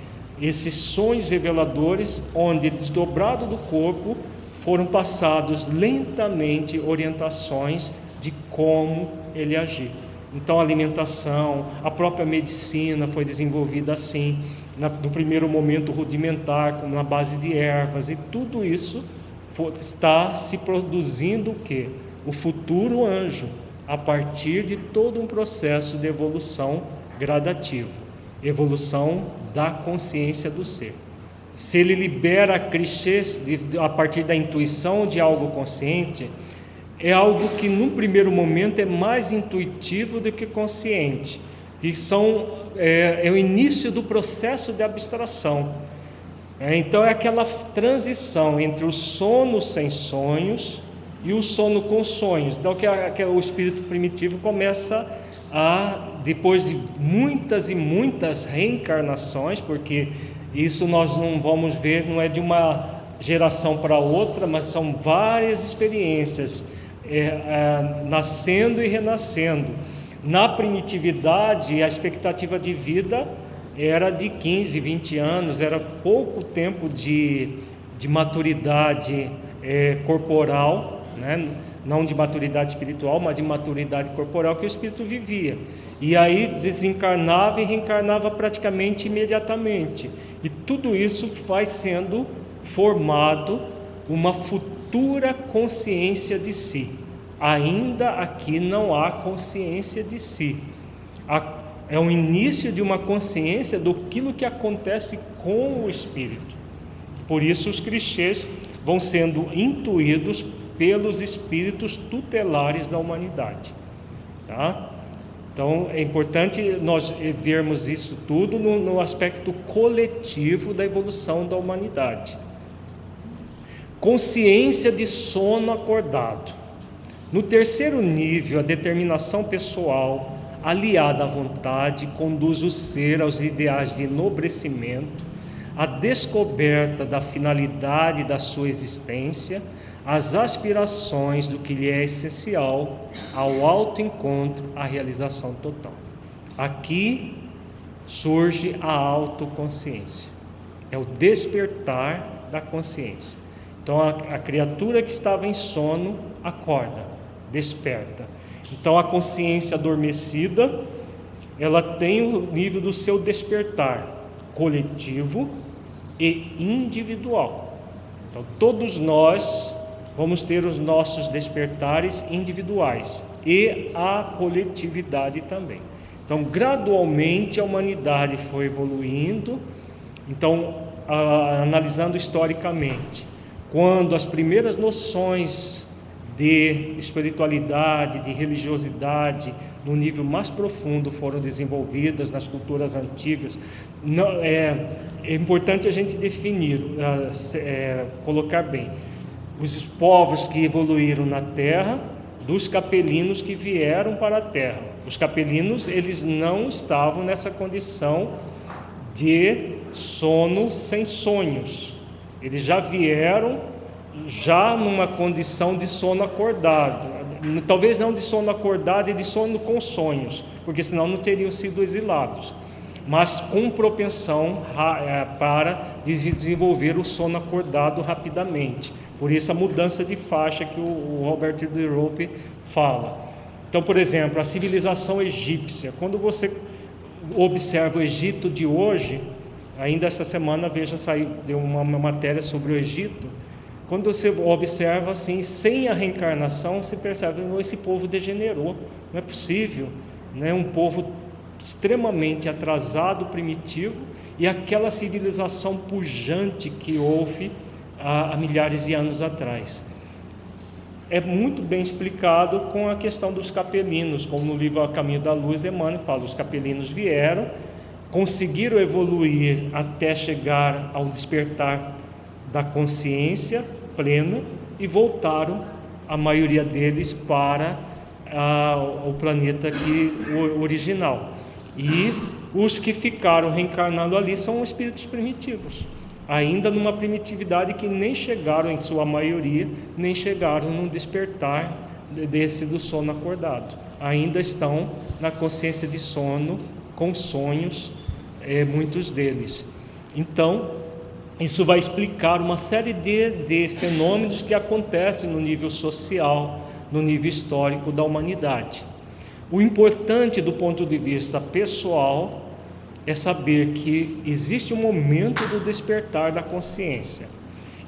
Esses sonhos reveladores, onde desdobrado do corpo foram passados lentamente orientações de como ele agir. Então a alimentação, a própria medicina foi desenvolvida assim, no primeiro momento rudimentar, na base de ervas, e tudo isso está se produzindo o quê? O futuro anjo, a partir de todo um processo de evolução gradativo, evolução da consciência do ser. Se ele libera clichês a partir da intuição de algo consciente, é algo que num primeiro momento é mais intuitivo do que consciente, que é o início do processo de abstração. Então é aquela transição entre o sono sem sonhos e o sono com sonhos. Então que o espírito primitivo começa depois de muitas e muitas reencarnações, porque isso nós não vamos ver, não é de uma geração para outra, mas são várias experiências, nascendo e renascendo. Na primitividade, a expectativa de vida era de 15, 20 anos, era pouco tempo de maturidade corporal, não de maturidade espiritual, mas de maturidade corporal que o espírito vivia. E aí desencarnava e reencarnava praticamente imediatamente. E tudo isso vai sendo formado uma futura consciência de si. Ainda aqui não há consciência de si. É o início de uma consciência daquilo que acontece com o espírito. Por isso os clichês vão sendo intuídos pelos espíritos tutelares da humanidade. Tá? Então é importante nós vermos isso tudo no aspecto coletivo da evolução da humanidade. Consciência de sono acordado. No terceiro nível, a determinação pessoal, aliada à vontade, conduz o ser aos ideais de enobrecimento, à descoberta da finalidade da sua existência, às aspirações do que lhe é essencial, ao autoencontro, à realização total. Aqui surge a autoconsciência, é o despertar da consciência. Então a criatura que estava em sono acorda, desperta. Então a consciência adormecida, ela tem o nível do seu despertar coletivo e individual. Então todos nós vamos ter os nossos despertares individuais e a coletividade também. Então gradualmente a humanidade foi evoluindo. Então analisando historicamente, quando as primeiras noções de espiritualidade, de religiosidade, no nível mais profundo foram desenvolvidas nas culturas antigas, é importante a gente definir, colocar bem. Os povos que evoluíram na Terra dos capelinos que vieram para a terra. Os capelinos, eles não estavam nessa condição de sono sem sonhos. Eles já vieram já numa condição de sono acordado. Talvez não de sono acordado e de sono com sonhos, porque senão não teriam sido exilados, mas com propensão para desenvolver o sono acordado rapidamente. Por isso a mudança de faixa que o Robert de Rope fala. Então, por exemplo, a civilização egípcia, quando você observa o Egito de hoje, ainda essa semana, deu uma matéria sobre o Egito. Quando você observa assim, sem a reencarnação, se percebe que esse povo degenerou, não é possível, né? Um povo extremamente atrasado, primitivo, e aquela civilização pujante que houve há milhares de anos atrás. É muito bem explicado com a questão dos capelinos, como no livro A Caminho da Luz, Emmanuel fala, os capelinos vieram, conseguiram evoluir até chegar ao despertar da consciência plena e voltaram, a maioria deles, para o planeta original. E os que ficaram reencarnando ali são espíritos primitivos, ainda numa primitividade que nem chegaram, em sua maioria, nem chegaram no despertar do sono acordado. Ainda estão na consciência de sono, com sonhos, muitos deles. Então, isso vai explicar uma série de fenômenos que acontecem no nível social, no nível histórico da humanidade. O importante do ponto de vista pessoal é saber que existe um momento do despertar da consciência.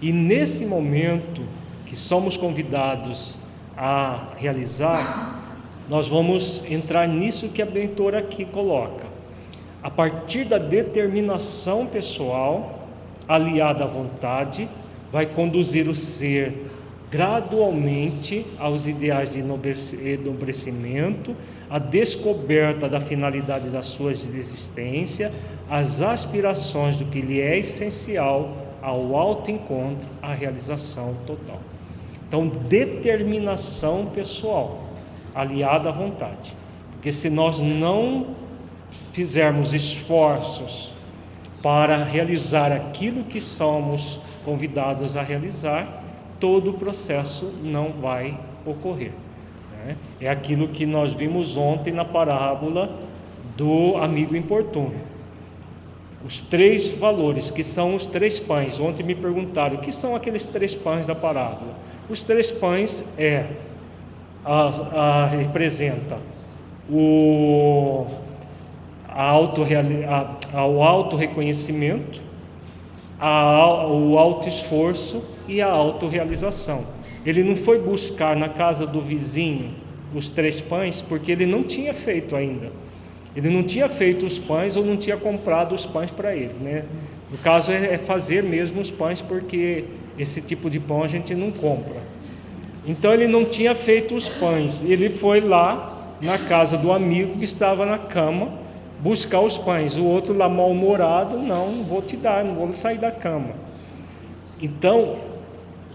E nesse momento que somos convidados a realizar, nós vamos entrar nisso que a benfeitora aqui coloca. A partir da determinação pessoal, aliada à vontade, vai conduzir o ser gradualmente aos ideais de enobrecimento, a descoberta da finalidade da sua existência, as aspirações do que lhe é essencial ao autoencontro, à realização total. Então, determinação pessoal, aliada à vontade. Porque se nós não fizermos esforços para realizar aquilo que somos convidados a realizar, todo o processo não vai ocorrer. É aquilo que nós vimos ontem na parábola do amigo importuno. Os 3 valores, que são os 3 pães. Ontem me perguntaram, o que são aqueles 3 pães da parábola? Os 3 pães representa o auto-reconhecimento, o auto-esforço e a autorrealização. Ele não foi buscar na casa do vizinho os 3 pães porque ele não tinha feito ainda. Ele não tinha feito os pães ou não tinha comprado os pães para ele, né? No caso é fazer mesmo os pães, porque esse tipo de pão a gente não compra. Então ele não tinha feito os pães. Ele foi lá na casa do amigo que estava na cama buscar os pães. O outro lá mal-humorado, não vou te dar, não vou sair da cama. Então,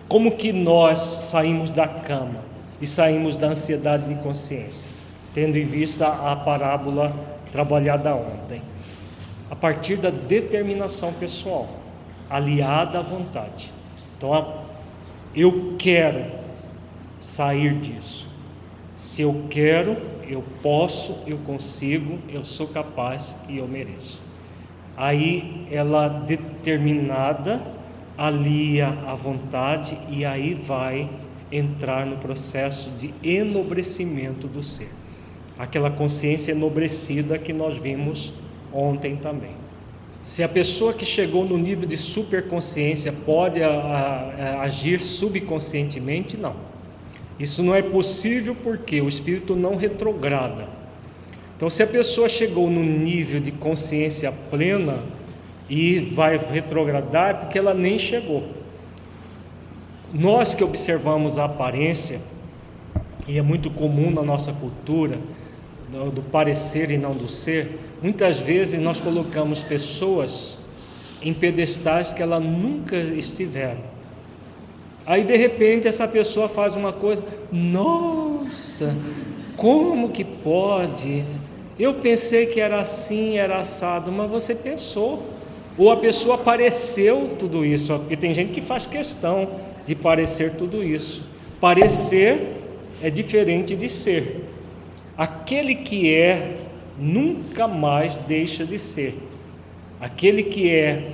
como que nós saímos da cama e saímos da ansiedade de inconsciência? Tendo em vista a parábola trabalhada ontem. A partir da determinação pessoal, aliada à vontade. Então, eu quero sair disso. Se eu quero, eu posso, eu consigo, eu sou capaz e eu mereço. Aí ela determinada alia a vontade e aí vai entrar no processo de enobrecimento do ser. Aquela consciência enobrecida que nós vimos ontem também. Se a pessoa que chegou no nível de superconsciência pode agir subconscientemente, não. Isso não é possível porque o espírito não retrograda. Então, se a pessoa chegou no nível de consciência plena e vai retrogradar, é porque ela nem chegou. Nós que observamos a aparência, e é muito comum na nossa cultura, do parecer e não do ser, muitas vezes nós colocamos pessoas em pedestais que elas nunca estiveram. Aí de repente essa pessoa faz uma coisa, nossa, nossa, como que pode? Eu pensei que era assim, era assado, mas você pensou. Ou a pessoa pareceu tudo isso, porque tem gente que faz questão de parecer tudo isso. Parecer é diferente de ser. Aquele que é, nunca mais deixa de ser. Aquele que é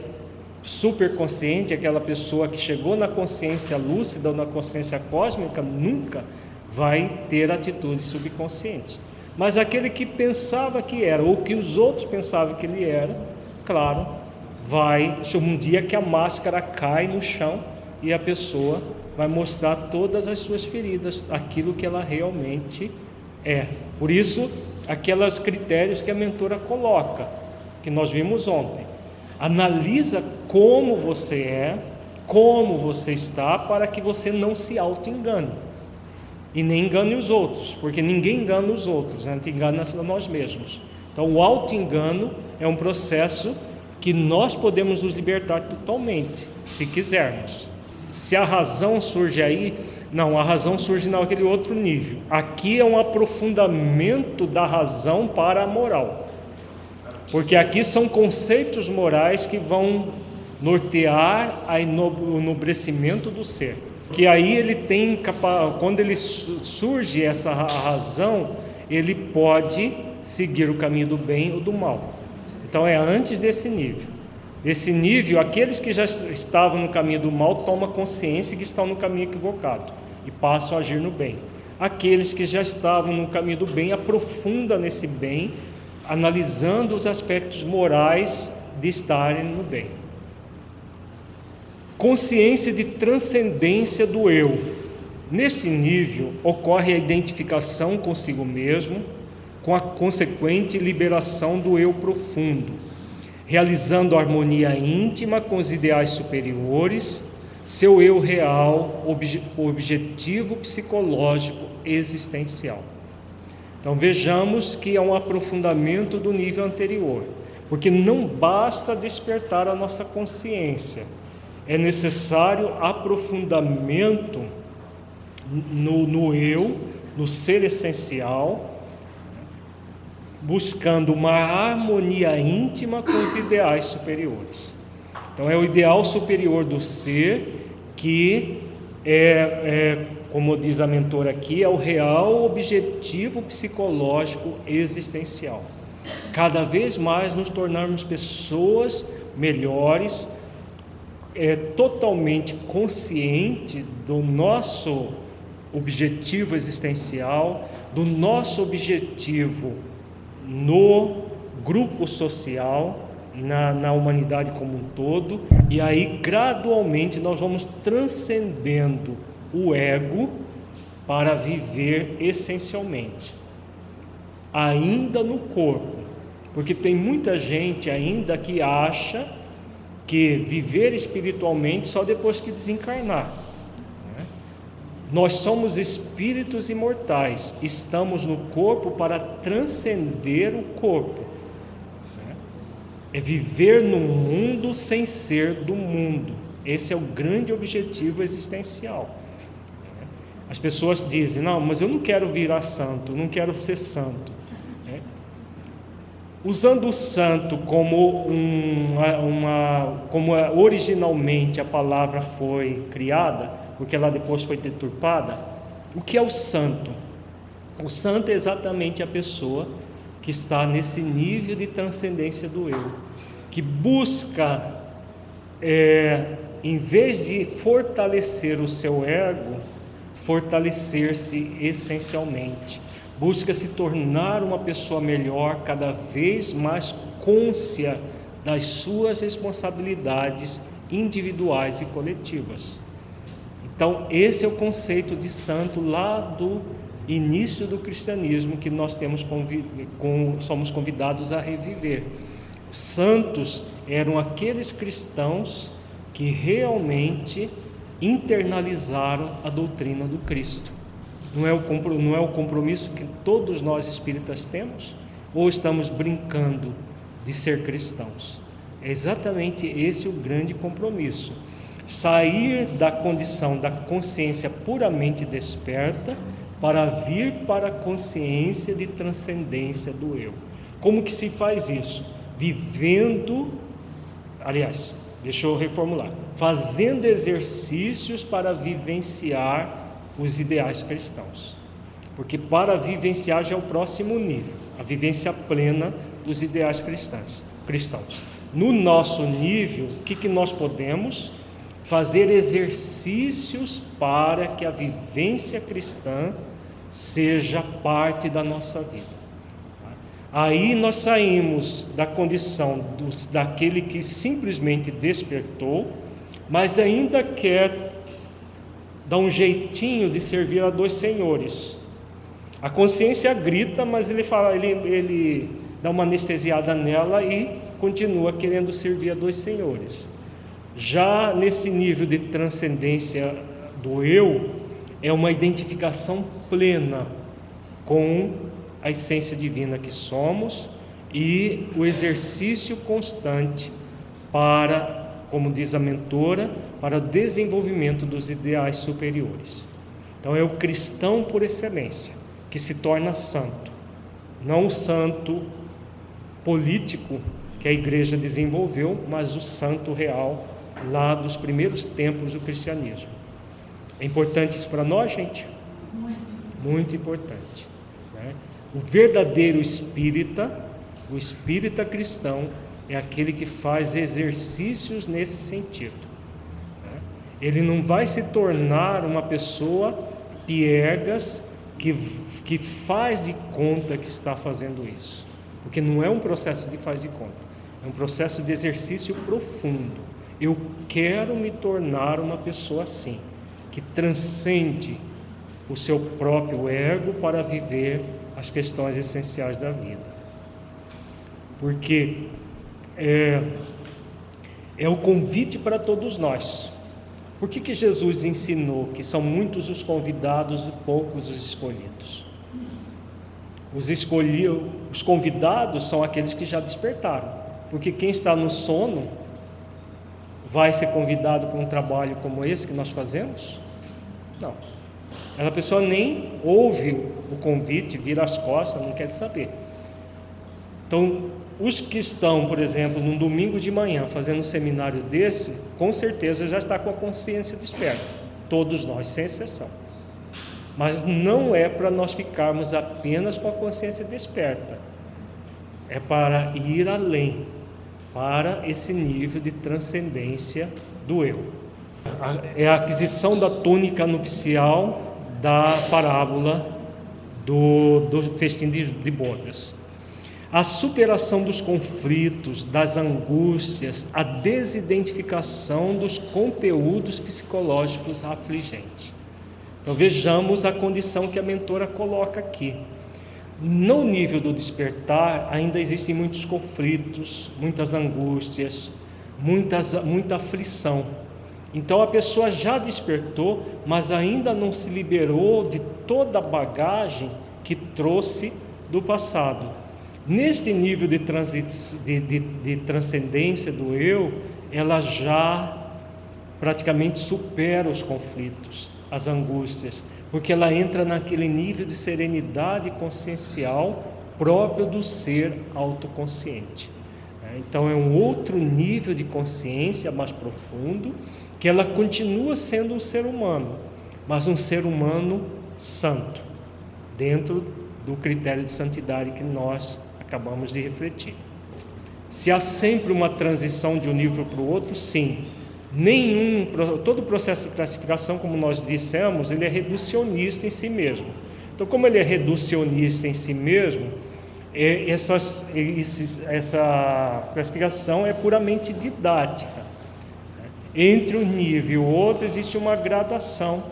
superconsciente, aquela pessoa que chegou na consciência lúcida ou na consciência cósmica, nunca vai ter atitude subconsciente. Mas aquele que pensava que era, ou que os outros pensavam que ele era, claro, vai, um dia que a máscara cai no chão e a pessoa vai mostrar todas as suas feridas, aquilo que ela realmente é. Por isso, aqueles critérios que a mentora coloca, que nós vimos ontem. Analisa como você é, como você está, para que você não se auto-engane. E nem engane os outros, porque ninguém engana os outros, a gente engana a nós mesmos. Então o auto-engano é um processo que nós podemos nos libertar totalmente, se quisermos. Se a razão surge aí, não, a razão surge naquele outro nível. Aqui é um aprofundamento da razão para a moral. Porque aqui são conceitos morais que vão nortear o enobrecimento do ser. Que aí ele tem, quando ele surge essa razão, ele pode seguir o caminho do bem ou do mal. Então é antes desse nível. Desse nível, aqueles que já estavam no caminho do mal tomam consciência que estão no caminho equivocado e passam a agir no bem. Aqueles que já estavam no caminho do bem aprofundam nesse bem, analisando os aspectos morais de estarem no bem. Consciência de transcendência do eu. Nesse nível ocorre a identificação consigo mesmo, com a consequente liberação do eu profundo, realizando a harmonia íntima com os ideais superiores, seu eu real, objetivo psicológico existencial. Então vejamos que é um aprofundamento do nível anterior, porque não basta despertar a nossa consciência, é necessário aprofundamento no eu, no ser essencial, buscando uma harmonia íntima com os ideais superiores. Então é o ideal superior do ser que como diz a mentora aqui, é o real objetivo psicológico existencial. Cada vez mais nos tornarmos pessoas melhores, totalmente consciente do nosso objetivo existencial, do nosso objetivo no grupo social, na humanidade como um todo, e aí gradualmente nós vamos transcendendo o ego para viver essencialmente, ainda no corpo, porque tem muita gente ainda que acha que viver espiritualmente só depois que desencarnar. Nós somos espíritos imortais, estamos no corpo para transcender o corpo. É viver no mundo sem ser do mundo. Esse é o grande objetivo existencial. As pessoas dizem, não, mas eu não quero virar santo, não quero ser santo. Usando o santo como como originalmente a palavra foi criada, porque ela depois foi deturpada, o que é o santo? O santo é exatamente a pessoa que está nesse nível de transcendência do eu, que busca, em vez de fortalecer o seu ego, fortalecer-se essencialmente, busca se tornar uma pessoa melhor, cada vez mais cônscia das suas responsabilidades individuais e coletivas. Então, esse é o conceito de santo lá do início do cristianismo que nós somos convidados a reviver. Santos eram aqueles cristãos que realmente internalizaram a doutrina do Cristo. Não é o compromisso que todos nós espíritas temos? Ou estamos brincando de ser cristãos? É exatamente esse o grande compromisso. Sair da condição da consciência puramente desperta para vir para a consciência de transcendência do eu. Como que se faz isso? Vivendo, aliás, deixa eu reformular, fazendo exercícios para vivenciar os ideais cristãos. Porque para vivenciar já é o próximo nível, a vivência plena dos ideais cristãos. No nosso nível, o que nós podemos? Fazer exercícios para que a vivência cristã seja parte da nossa vida. Aí nós saímos da condição daquele que simplesmente despertou, mas ainda quer dar um jeitinho de servir a dois senhores. A consciência grita, mas ele dá uma anestesiada nela e continua querendo servir a dois senhores. Já nesse nível de transcendência do eu, é uma identificação plena com a essência divina que somos e o exercício constante para, como diz a mentora, para o desenvolvimento dos ideais superiores. Então é o cristão por excelência que se torna santo, não o santo político que a igreja desenvolveu, mas o santo real lá dos primeiros tempos do cristianismo. É importante isso para nós, gente? Muito importante, né? O verdadeiro espírita, o espírita cristão, é aquele que faz exercícios nesse sentido, né? Ele não vai se tornar uma pessoa piegas que faz de conta que está fazendo isso, porque não é um processo de faz de conta, é um processo de exercício profundo. Eu quero me tornar uma pessoa assim, que transcende o seu próprio ego para viver as questões essenciais da vida. Porque é o convite para todos nós. Por que Jesus ensinou que são muitos os convidados e poucos os escolhidos? Os convidados são aqueles que já despertaram, porque quem está no sono vai ser convidado para um trabalho como esse que nós fazemos? Não. Essa pessoa nem ouve o convite, vira as costas, não quer saber. Então, os que estão, por exemplo, num domingo de manhã fazendo um seminário desse, com certeza já está com a consciência desperta. Todos nós, sem exceção. Mas não é para nós ficarmos apenas com a consciência desperta. É para ir além, para esse nível de transcendência do eu. É a aquisição da túnica nupcial da parábola do festim de bodas. A superação dos conflitos, das angústias, a desidentificação dos conteúdos psicológicos afligentes. Então vejamos a condição que a mentora coloca aqui. No nível do despertar ainda existem muitos conflitos, muitas angústias, muita aflição. Então a pessoa já despertou, mas ainda não se liberou de toda a bagagem que trouxe do passado. Neste nível de transcendência do eu, ela já praticamente supera os conflitos, as angústias, porque ela entra naquele nível de serenidade consciencial próprio do ser autoconsciente. Então é um outro nível de consciência mais profundo, que ela continua sendo um ser humano, mas um ser humano santo, dentro do critério de santidade que nós acabamos de refletir. Se há sempre uma transição de um nível para o outro, sim. Todo o processo de classificação, como nós dissemos, ele é reducionista em si mesmo. Então, como ele é reducionista em si mesmo, essa classificação é puramente didática. Entre um nível e o outro existe uma gradação,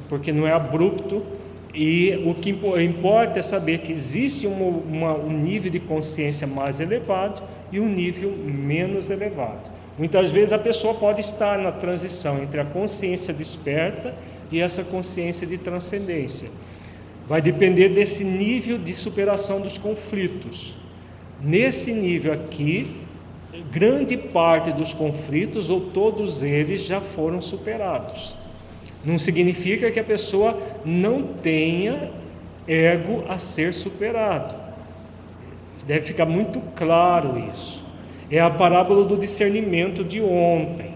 porque não é abrupto. E o que importa é saber que existe um nível de consciência mais elevado e um nível menos elevado. Muitas vezes a pessoa pode estar na transição entre a consciência desperta e essa consciência de transcendência. Vai depender desse nível de superação dos conflitos. Nesse nível aqui, grande parte dos conflitos, ou todos eles, já foram superados. Não significa que a pessoa não tenha ego a ser superado. Deve ficar muito claro isso. É a parábola do discernimento de ontem.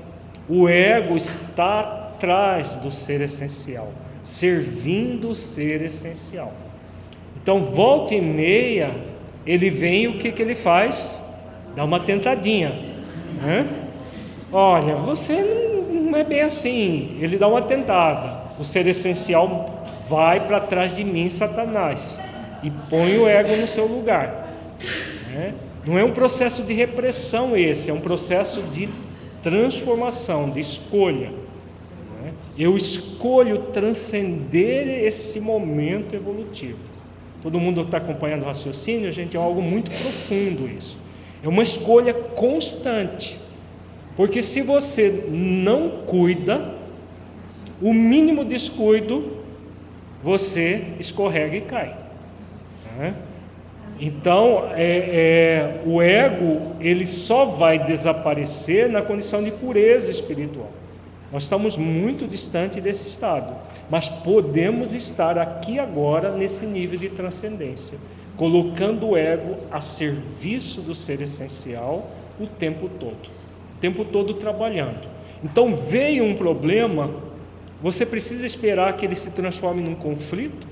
O ego está atrás do ser essencial, servindo o ser essencial. Então, volta e meia, ele vem e o que ele faz? Dá uma tentadinha, né? Olha, você não é bem assim. Ele dá uma tentada. O ser essencial vai para trás de mim, Satanás, e põe o ego no seu lugar, né? Não é um processo de repressão esse, é um processo de transformação, de escolha, né? Eu escolho transcender esse momento evolutivo. Todo mundo está acompanhando o raciocínio, gente? É algo muito profundo isso. É uma escolha constante. Porque se você não cuida, o mínimo descuido, você escorrega e cai, né? Então, o ego, ele só vai desaparecer na condição de pureza espiritual. Nós estamos muito distante desse estado, mas podemos estar aqui agora nesse nível de transcendência, colocando o ego a serviço do ser essencial o tempo todo trabalhando. Então, veio um problema, você precisa esperar que ele se transforme num conflito?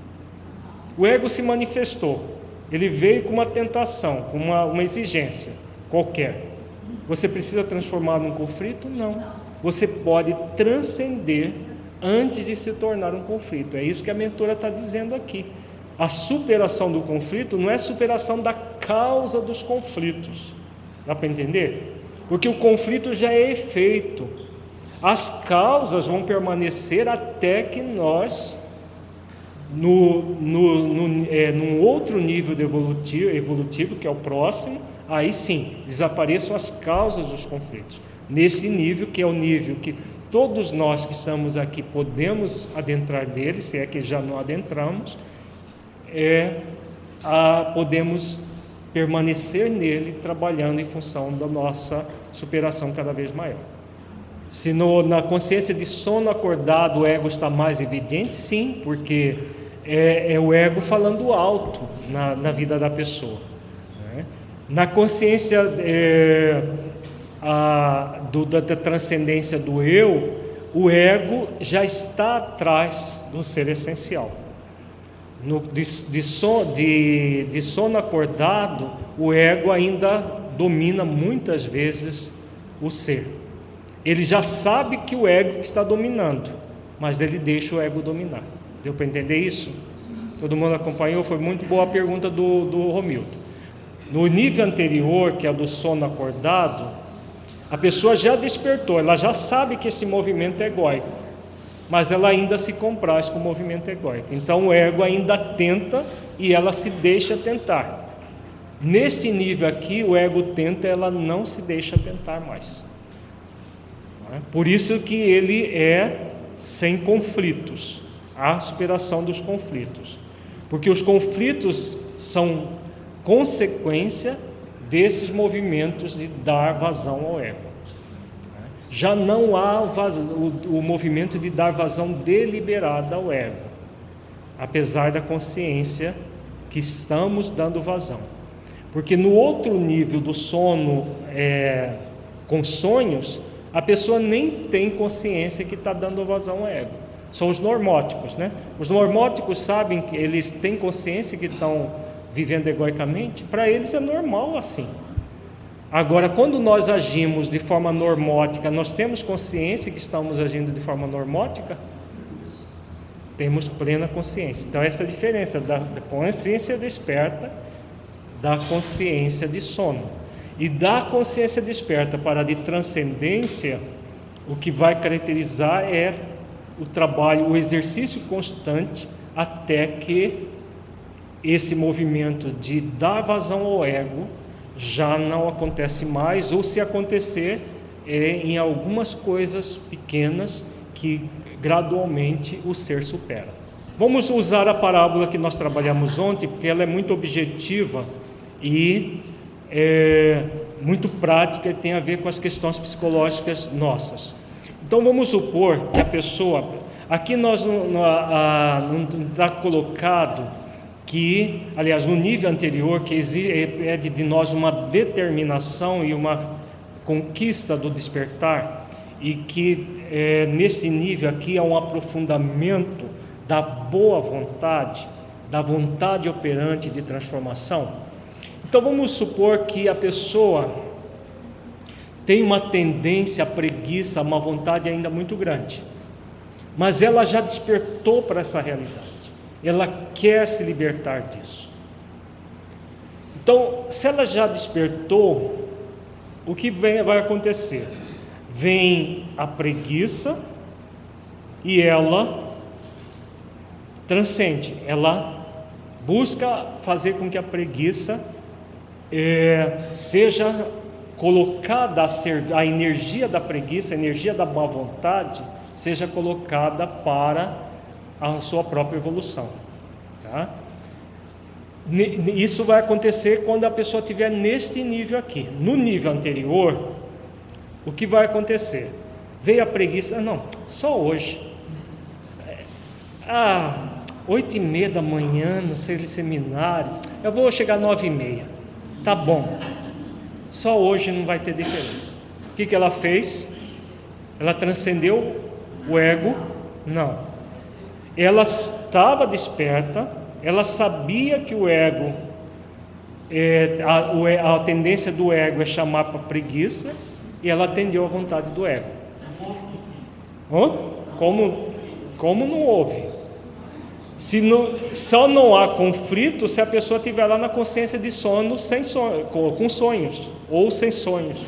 O ego se manifestou. Ele veio com uma tentação, com uma exigência qualquer. Você precisa transformar num conflito? Não. Você pode transcender antes de se tornar um conflito. É isso que a mentora está dizendo aqui. A superação do conflito não é superação da causa dos conflitos. Dá para entender? Porque o conflito já é efeito. As causas vão permanecer até que nós, num outro nível de evolutivo, que é o próximo, aí sim, desapareçam as causas dos conflitos. Nesse nível, que é o nível que todos nós que estamos aqui podemos adentrar nele, se é que já não adentramos, podemos permanecer nele, trabalhando em função da nossa superação cada vez maior. Se na consciência de sono acordado o ego está mais evidente, sim, porque é o ego falando alto na vida da pessoa, né? Na consciência da transcendência do eu, o ego já está atrás do ser essencial. De sono acordado, o ego ainda domina muitas vezes o ser. Ele já sabe que o ego está dominando, mas ele deixa o ego dominar. Deu para entender isso? Todo mundo acompanhou? Foi muito boa a pergunta do Romildo. No nível anterior, que é do sono acordado, a pessoa já despertou, ela já sabe que esse movimento é egóico, mas ela ainda se compraz com o movimento egóico. Então o ego ainda tenta e ela se deixa tentar. Neste nível aqui, o ego tenta, ela não se deixa tentar mais. Por isso que ele é sem conflitos, a superação dos conflitos, porque os conflitos são consequência desses movimentos de dar vazão ao ego. Já não há o movimento de dar vazão deliberada ao ego, apesar da consciência que estamos dando vazão, porque no outro nível do sono com sonhos, a pessoa nem tem consciência que está dando vazão ao ego. São os normóticos, né? Os normóticos sabem que eles têm consciência que estão vivendo egoicamente, para eles é normal assim. Agora, quando nós agimos de forma normótica, nós temos consciência que estamos agindo de forma normótica? Temos plena consciência. Então, essa é a diferença da consciência desperta da consciência de sono. E da consciência desperta para a de transcendência, o que vai caracterizar é o trabalho, o exercício constante, até que esse movimento de dar vazão ao ego já não acontece mais, ou se acontecer, em algumas coisas pequenas que gradualmente o ser supera. Vamos usar a parábola que nós trabalhamos ontem, porque ela é muito objetiva e muito prática e tem a ver com as questões psicológicas nossas. Então vamos supor que a pessoa, Aqui nós não está colocado que, aliás, no nível anterior, que pede de nós uma determinação e uma conquista do despertar, e que nesse nível aqui é um aprofundamento da boa vontade, da vontade operante de transformação. Então vamos supor que a pessoa tem uma tendência à preguiça, uma vontade ainda muito grande, mas ela já despertou para essa realidade, ela quer se libertar disso. Então, se ela já despertou, o que vai acontecer? Vem a preguiça e ela transcende, ela busca fazer com que a preguiça seja colocada a energia da preguiça, a energia da má vontade, seja colocada para a sua própria evolução, tá? Isso vai acontecer quando a pessoa estiver neste nível aqui. No nível anterior, o que vai acontecer? Veio a preguiça, não, só hoje, 8h30 da manhã, no seminário, eu vou chegar 9h30, tá bom, só hoje não vai ter diferença. O que ela fez? Ela transcendeu o ego? Não. Ela estava desperta, ela sabia que o ego, a tendência do ego é chamar para preguiça, e ela atendeu à vontade do ego. Como não houve? Só não há conflito se a pessoa estiver lá na consciência de sono, com sonhos ou sem sonhos.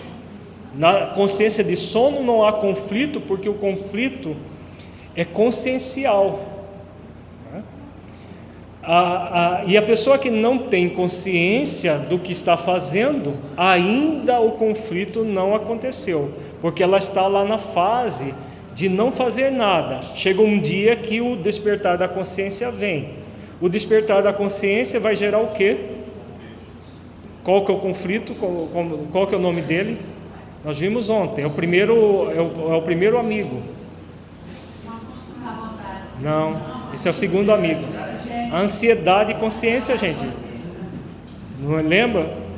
Na consciência de sono não há conflito, porque o conflito é consciencial. E a pessoa que não tem consciência do que está fazendo, ainda o conflito não aconteceu, porque ela está lá na fase de não fazer nada. Chega um dia que o despertar da consciência vem. O despertar da consciência vai gerar o quê? Qual que é o conflito? Qual que é o nome dele? Nós vimos ontem. É o primeiro amigo. Não, esse é o segundo amigo. A ansiedade e consciência, gente. Não lembra?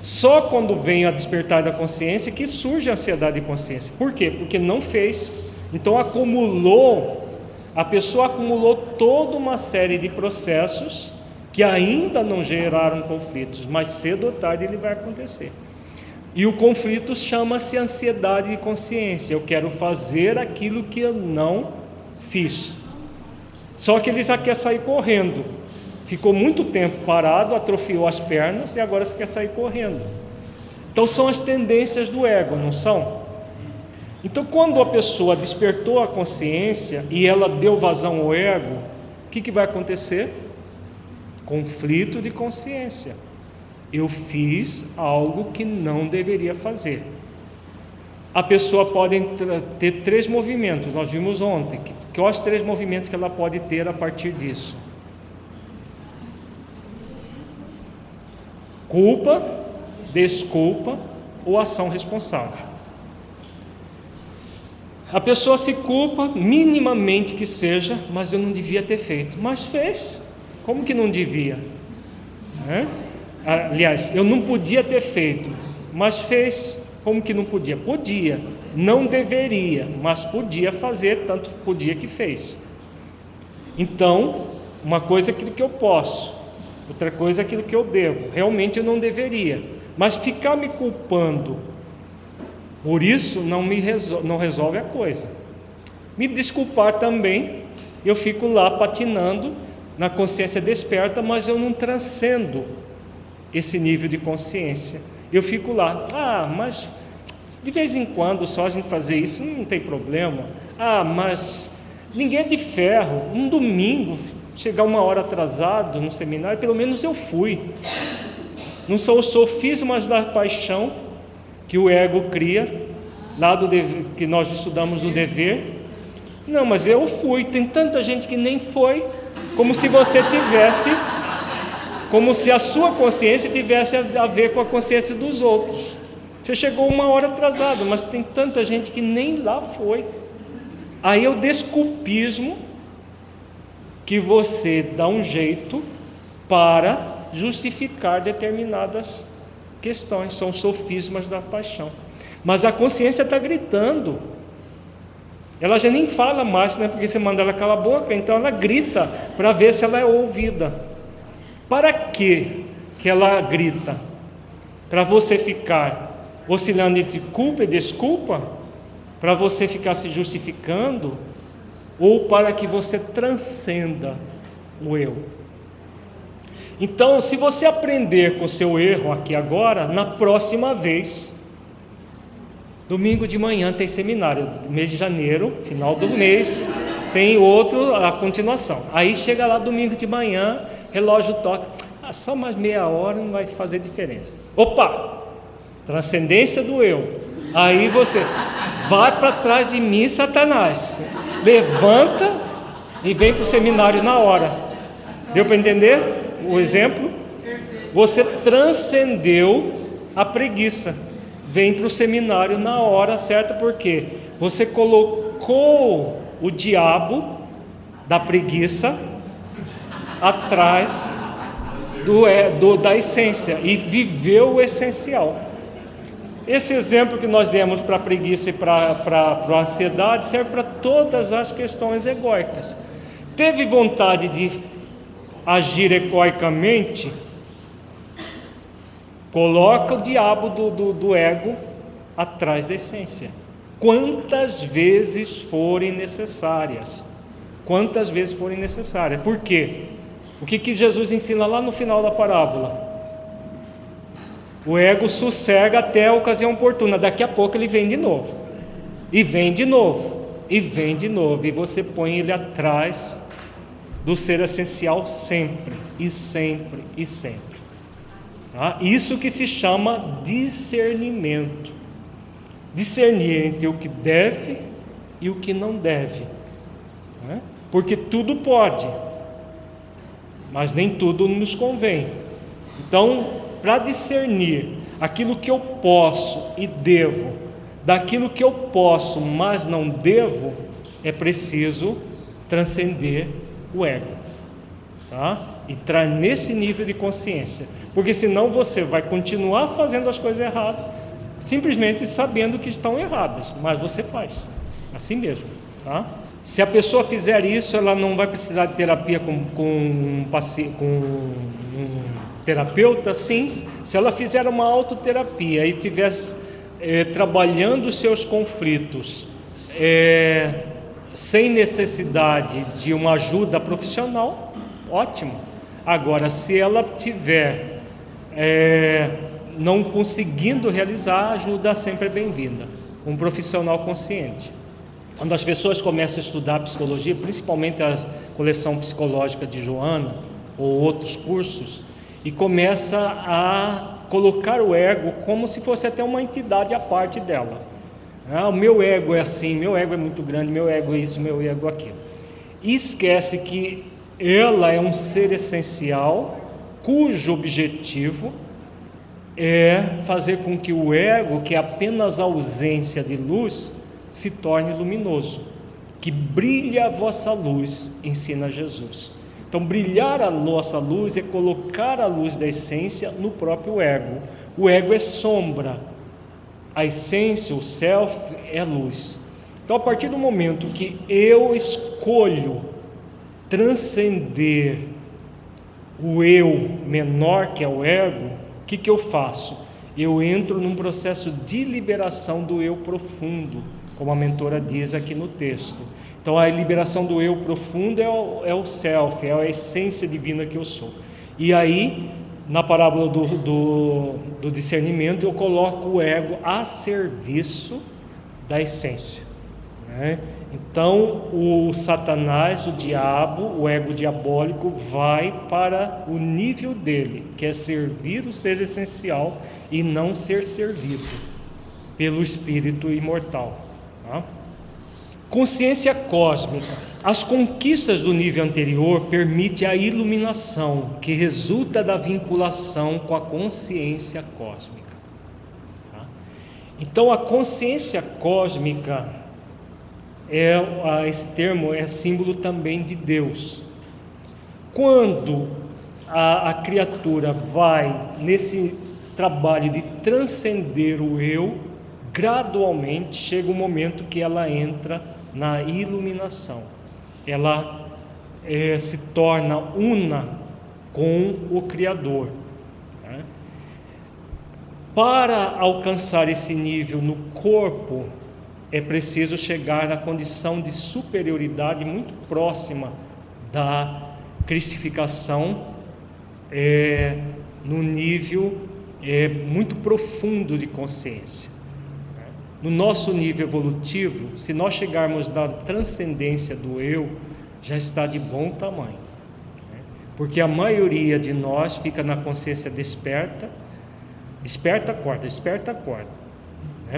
Só quando vem a despertar da consciência que surge a ansiedade e consciência. Por quê? Porque não fez. Então a pessoa acumulou toda uma série de processos que ainda não geraram conflitos, mas cedo ou tarde ele vai acontecer. E o conflito chama-se ansiedade e consciência. Eu quero fazer aquilo que eu não fiz. Só que ele já quer sair correndo. Ficou muito tempo parado, atrofiou as pernas e agora se quer sair correndo. Então são as tendências do ego, não são? Então quando a pessoa despertou a consciência e ela deu vazão ao ego, o que vai acontecer? Conflito de consciência. Eu fiz algo que não deveria fazer. A pessoa pode ter 3 movimentos, nós vimos ontem, quais 3 movimentos que ela pode ter a partir disso? Culpa, desculpa ou ação responsável. A pessoa se culpa, minimamente que seja, mas eu não devia ter feito, mas fez. Como que não devia? Aliás, eu não podia ter feito, mas fez. Como que não podia? Podia, não deveria, mas podia fazer, tanto podia que fez. Então, uma coisa é aquilo que eu posso, outra coisa é aquilo que eu devo. Realmente eu não deveria, mas ficar me culpando por isso não resolve a coisa. Me desculpar também, eu fico lá patinando na consciência desperta, mas eu não transcendo esse nível de consciência. Eu fico lá, mas de vez em quando só a gente fazer isso não tem problema. Mas ninguém é de ferro. Um domingo, chegar 1 hora atrasado no seminário, pelo menos eu fui. Não são os sofismas da paixão que o ego cria, lá do dever, que nós estudamos o dever. Não, mas eu fui. Tem tanta gente que nem foi, como se você tivesse... Como se a sua consciência tivesse a ver com a consciência dos outros. Você chegou 1 hora atrasado, mas tem tanta gente que nem lá foi. Aí é o desculpismo que você dá um jeito para justificar determinadas questões, são sofismas da paixão. Mas a consciência está gritando, ela já nem fala mais, né? Porque você manda ela calar a boca, então ela grita para ver se ela é ouvida. Para que ela grita? Para você ficar oscilando entre culpa e desculpa? Para você ficar se justificando? Ou para que você transcenda o eu? Então, se você aprender com o seu erro aqui agora, na próxima vez, domingo de manhã tem seminário, mês de janeiro, final do mês, tem outro, a continuação. Aí chega lá domingo de manhã, relógio toca, só mais meia hora não vai fazer diferença. Opa! Transcendência do eu. Aí você vai para trás de mim, Satanás. Levanta e vem para o seminário na hora. Deu para entender o exemplo? Você transcendeu a preguiça. Vem para o seminário na hora certa, porque você colocou o diabo da preguiça atrás da essência e viveu o essencial. Esse exemplo que nós demos para a preguiça e para a ansiedade serve para todas as questões egóicas. Teve vontade de agir egoicamente? Coloca o diabo do ego atrás da essência. Quantas vezes forem necessárias. Quantas vezes forem necessárias. Por quê? O que Jesus ensina lá no final da parábola? O ego sossega até a ocasião oportuna. Daqui a pouco ele vem de novo. E vem de novo. E vem de novo. E você põe ele atrás do ser essencial sempre. E sempre. E sempre. Tá? Isso que se chama discernimento. Discernir entre o que deve e o que não deve. Né? Porque tudo pode. Mas nem tudo nos convém. Então, para discernir aquilo que eu posso e devo, daquilo que eu posso, mas não devo, é preciso transcender o ego, tá? Entrar nesse nível de consciência, porque senão você vai continuar fazendo as coisas erradas, simplesmente sabendo que estão erradas, mas você faz, assim mesmo, tá? Se a pessoa fizer isso, ela não vai precisar de terapia com um terapeuta, sim, se ela fizer uma autoterapia e estiver trabalhando os seus conflitos sem necessidade de uma ajuda profissional, ótimo. Agora, se ela tiver não conseguindo realizar, a ajuda sempre é bem-vinda, um profissional consciente. Quando as pessoas começam a estudar psicologia, principalmente a coleção psicológica de Joana, ou outros cursos, e começa a colocar o ego como se fosse até uma entidade à parte dela. O meu ego é assim, meu ego é muito grande, meu ego é isso, meu ego é aquilo. E esquece que ela é um ser essencial, cujo objetivo é fazer com que o ego, que é apenas ausência de luz, se torne luminoso. Que brilhe a vossa luz, ensina Jesus. Então, brilhar a nossa luz é colocar a luz da essência no próprio ego. O ego é sombra, a essência, o self, é luz. Então, a partir do momento que eu escolho transcender o eu menor, que é o ego, o que eu faço? Eu entro num processo de liberação do eu profundo, como a mentora diz aqui no texto. Então, a liberação do eu profundo é o self, é a essência divina que eu sou. E aí, na parábola do discernimento, eu coloco o ego a serviço da essência, né? Então, o Satanás, o diabo, o ego diabólico vai para o nível dele, que é servir o ser essencial e não ser servido pelo espírito imortal, tá? Consciência cósmica. As conquistas do nível anterior permitem a iluminação que resulta da vinculação com a consciência cósmica, tá? Então, a consciência cósmica esse termo é símbolo também de Deus. Quando a criatura vai nesse trabalho de transcender o eu, gradualmente chega um momento que ela entra na iluminação. Ela se torna una com o Criador. Para alcançar esse nível no corpo, é preciso chegar na condição de superioridade muito próxima da cristificação, no nível muito profundo de consciência. No nosso nível evolutivo, se nós chegarmos na transcendência do eu, já está de bom tamanho, porque a maioria de nós fica na consciência desperta, acorda.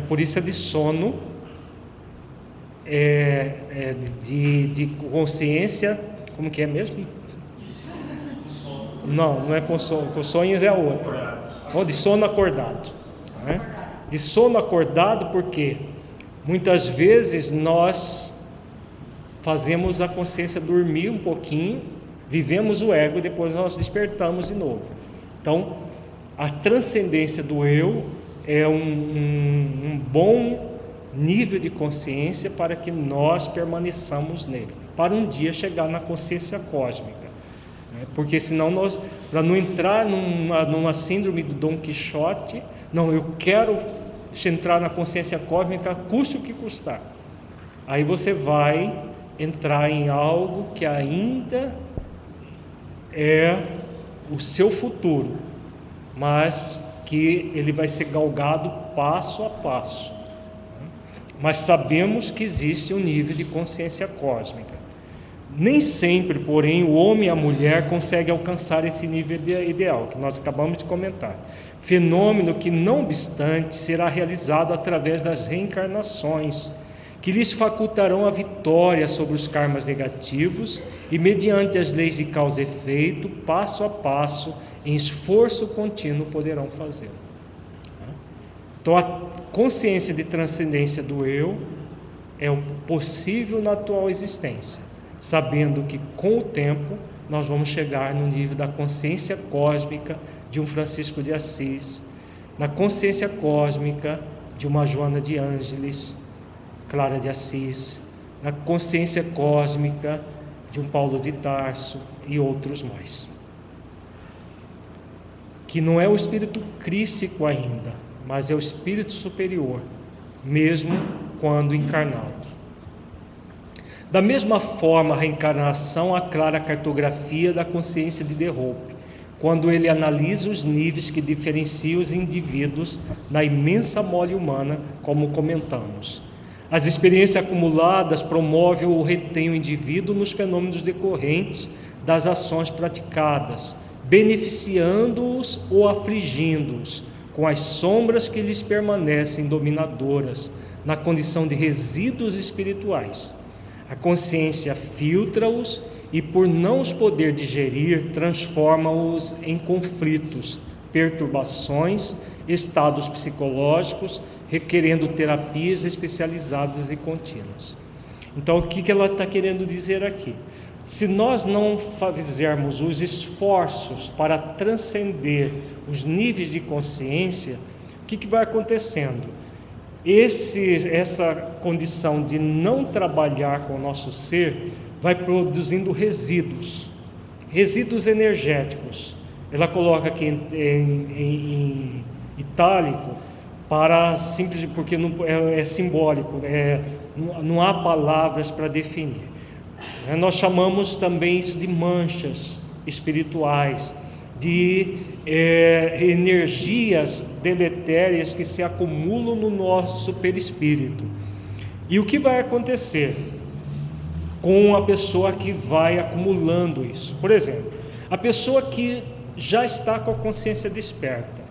Por isso é de sono, de consciência, como que é mesmo? Não é com sonhos, é a outra. De sono acordado. De sono acordado, porque muitas vezes nós fazemos a consciência dormir um pouquinho, vivemos o ego e depois nós despertamos de novo. Então, a transcendência do eu é um bom nível de consciência para que nós permaneçamos nele, para um dia chegar na consciência cósmica. Porque senão nós, para não entrar numa síndrome do Dom Quixote, não, eu quero entrar na consciência cósmica, custe o que custar. Aí você vai entrar em algo que ainda é o seu futuro, mas que ele vai ser galgado passo a passo. Mas sabemos que existe um nível de consciência cósmica. Nem sempre, porém, o homem e a mulher conseguem alcançar esse nível ideal, que nós acabamos de comentar. Fenômeno que, não obstante, será realizado através das reencarnações, que lhes facultarão a vitória sobre os karmas negativos e, mediante as leis de causa e efeito, passo a passo, em esforço contínuo, poderão fazê-lo. Então, a consciência de transcendência do eu é o possível na atual existência, sabendo que com o tempo nós vamos chegar no nível da consciência cósmica de um Francisco de Assis, na consciência cósmica de uma Joana de Ângeles, Clara de Assis, na consciência cósmica de um Paulo de Tarso e outros mais. Que não é o espírito crístico ainda, mas é o espírito superior, mesmo quando encarnado. Da mesma forma, a reencarnação aclara a cartografia da consciência de De Hope, quando ele analisa os níveis que diferenciam os indivíduos na imensa mole humana, como comentamos. As experiências acumuladas promovem ou retêm o indivíduo nos fenômenos decorrentes das ações praticadas, beneficiando-os ou afligindo-os, com as sombras que lhes permanecem dominadoras, na condição de resíduos espirituais. A consciência filtra-os e, por não os poder digerir, transforma-os em conflitos, perturbações, estados psicológicos, requerendo terapias especializadas e contínuas. Então, o que ela está querendo dizer aqui? Se nós não fizermos os esforços para transcender os níveis de consciência, o que vai acontecendo? Essa condição de não trabalhar com o nosso ser vai produzindo resíduos energéticos. Ela coloca aqui em itálico, para simples, porque não, é simbólico, não há palavras para definir. Nós chamamos também isso de manchas espirituais, de energias deletérias que se acumulam no nosso perispírito. E o que vai acontecer com a pessoa que vai acumulando isso? Por exemplo, a pessoa que já está com a consciência desperta,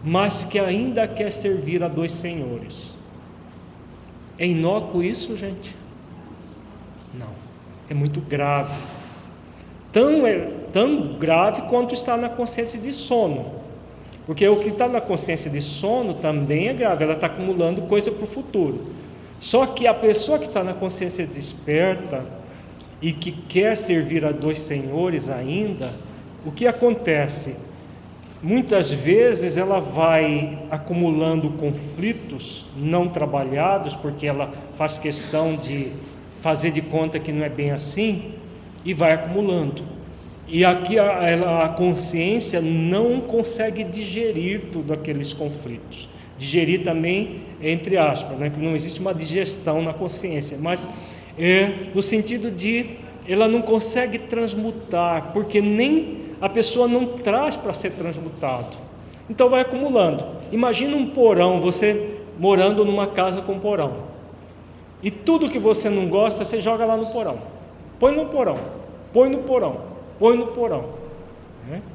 mas que ainda quer servir a dois senhores. É inócuo isso, gente? Não, é muito grave. Tão grave quanto está na consciência de sono, porque o que está na consciência de sono também é grave, ela está acumulando coisa para o futuro. Só que a pessoa que está na consciência desperta e que quer servir a dois senhores ainda, o que acontece? Muitas vezes ela vai acumulando conflitos não trabalhados, porque ela faz questão de fazer de conta que não é bem assim, e vai acumulando. E aqui a consciência não consegue digerir tudo aqueles conflitos. Digerir também, entre aspas, né? Que não existe uma digestão na consciência, mas no sentido de ela não consegue transmutar, porque nem a pessoa não traz para ser transmutado. Então vai acumulando. Imagina um porão, você morando numa casa com porão. E tudo que você não gosta, você joga lá no porão. Põe no porão, põe no porão, põe no porão.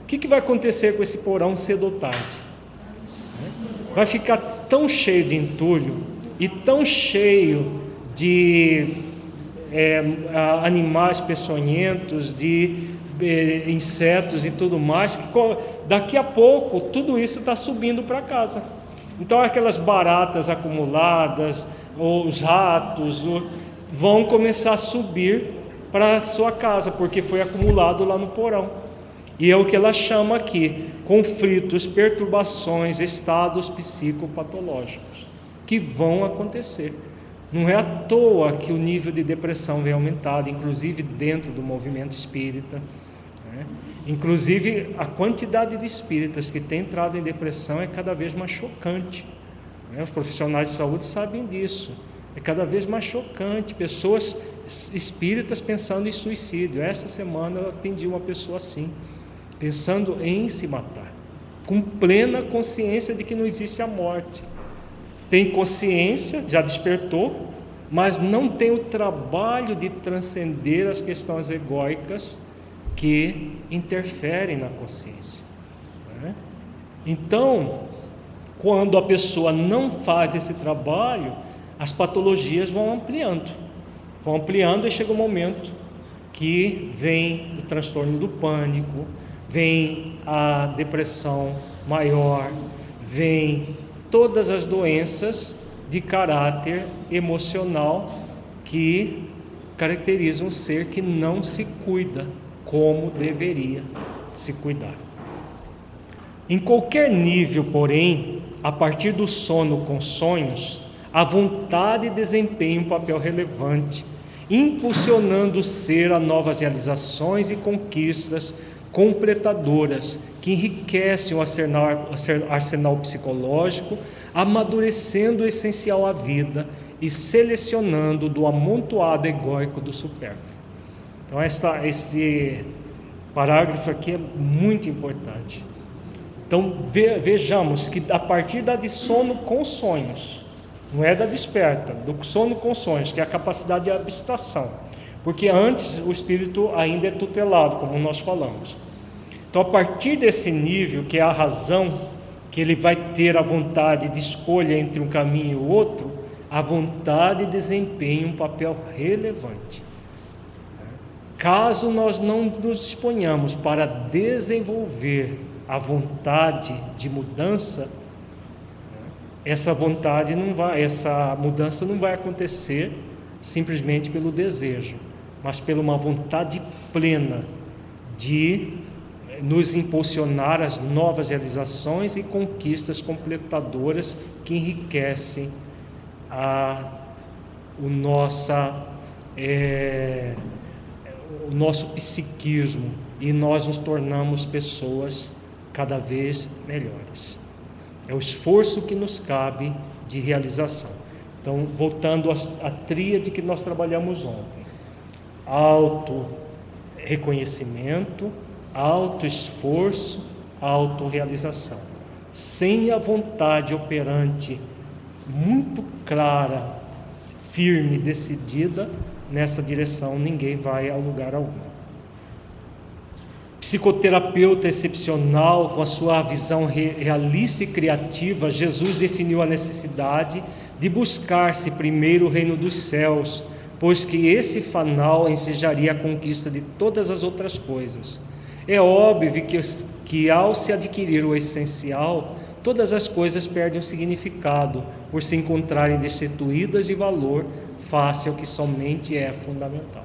O que vai acontecer com esse porão cedo ou tarde? Vai ficar tão cheio de entulho e tão cheio de animais peçonhentos, de insetos e tudo mais, que daqui a pouco tudo isso está subindo para casa. Então aquelas baratas acumuladas, ou os ratos, vão começar a subir para a sua casa, porque foi acumulado lá no porão. E é o que ela chama aqui, conflitos, perturbações, estados psicopatológicos, que vão acontecer. Não é à toa que o nível de depressão vem aumentado, inclusive dentro do movimento espírita. Inclusive a quantidade de espíritas que têm entrado em depressão é cada vez mais chocante. Os profissionais de saúde sabem disso. É cada vez mais chocante. Pessoas espíritas pensando em suicídio. Essa semana eu atendi uma pessoa assim, pensando em se matar, com plena consciência de que não existe a morte. Tem consciência, já despertou, mas não tem o trabalho de transcender as questões egóicas que interferem na consciência. Então, quando a pessoa não faz esse trabalho, as patologias vão ampliando e chega um momento que vem o transtorno do pânico, vem a depressão maior, vem todas as doenças de caráter emocional que caracterizam um ser que não se cuida como deveria se cuidar. Em qualquer nível, porém, a partir do sono com sonhos, a vontade desempenha um papel relevante, impulsionando o ser a novas realizações e conquistas completadoras, que enriquecem o arsenal psicológico, amadurecendo o essencial à vida e selecionando do amontoado egóico do supérfluo. Então esse parágrafo aqui é muito importante. Então vejamos que a partir da de sono com sonhos, não é da desperta, do sono com sonhos, que é a capacidade de abstração, porque antes o espírito ainda é tutelado, como nós falamos. Então, a partir desse nível, que é a razão, que ele vai ter a vontade de escolha entre um caminho e o outro, a vontade desempenha um papel relevante. Caso nós não nos disponhamos para desenvolver a vontade de mudança, essa mudança não vai acontecer simplesmente pelo desejo, mas por uma vontade plena de nos impulsionar às novas realizações e conquistas completadoras que enriquecem o nosso psiquismo, e nós nos tornamos pessoas cada vez melhores. É o esforço que nos cabe de realização. Então, voltando à tríade que nós trabalhamos ontem: auto-reconhecimento, auto-esforço, auto-realização. Sem a vontade operante muito clara, firme, decidida nessa direção, ninguém vai a lugar algum. Psicoterapeuta excepcional, com a sua visão realista e criativa, Jesus definiu a necessidade de buscar-se primeiro o reino dos céus, pois que esse fanal ensejaria a conquista de todas as outras coisas. É óbvio que ao se adquirir o essencial, todas as coisas perdem o significado, por se encontrarem destituídas de valor face ao que somente é fundamental.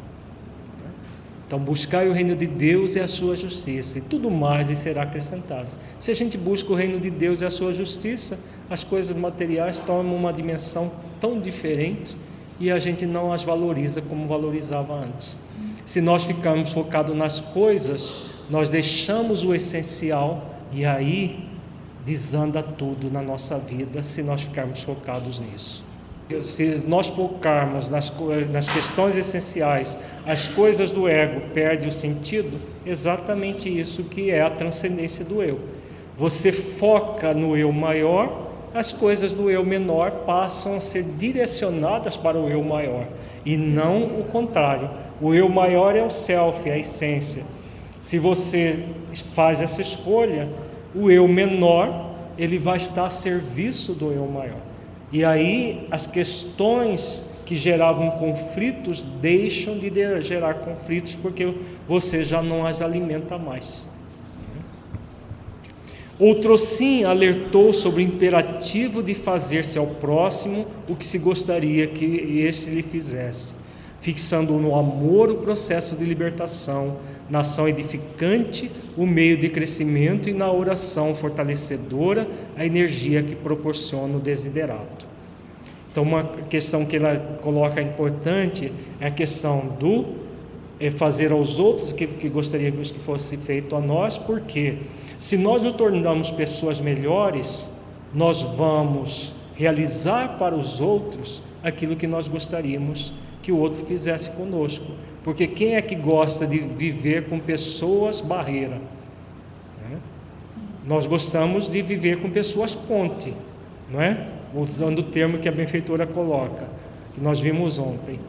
Então, buscai o reino de Deus e a sua justiça, e tudo mais lhe será acrescentado. Se a gente busca o reino de Deus e a sua justiça, as coisas materiais tomam uma dimensão tão diferente e a gente não as valoriza como valorizava antes. Se nós ficarmos focados nas coisas, nós deixamos o essencial e aí desanda tudo na nossa vida se nós ficarmos focados nisso. Se nós focarmos nas questões essenciais, as coisas do ego perdem o sentido, exatamente isso que é a transcendência do eu. Você foca no eu maior, as coisas do eu menor passam a ser direcionadas para o eu maior, e não o contrário. O eu maior é o self, é a essência. Se você faz essa escolha, o eu menor, ele vai estar a serviço do eu maior. E aí as questões que geravam conflitos deixam de gerar conflitos, porque você já não as alimenta mais. Outrossim alertou sobre o imperativo de fazer-se ao próximo o que se gostaria que este lhe fizesse, fixando no amor o processo de libertação, na ação edificante o meio de crescimento e na oração fortalecedora a energia que proporciona o desiderato. Então, uma questão que ela coloca importante é a questão do fazer aos outros aquilo que gostaríamos que fosse feito a nós, porque se nós nos tornamos pessoas melhores, nós vamos realizar para os outros aquilo que nós gostaríamos que o outro fizesse conosco. Porque quem é que gosta de viver com pessoas barreira? Nós gostamos de viver com pessoas ponte, não é? Usando o termo que a benfeitora coloca, que nós vimos ontem.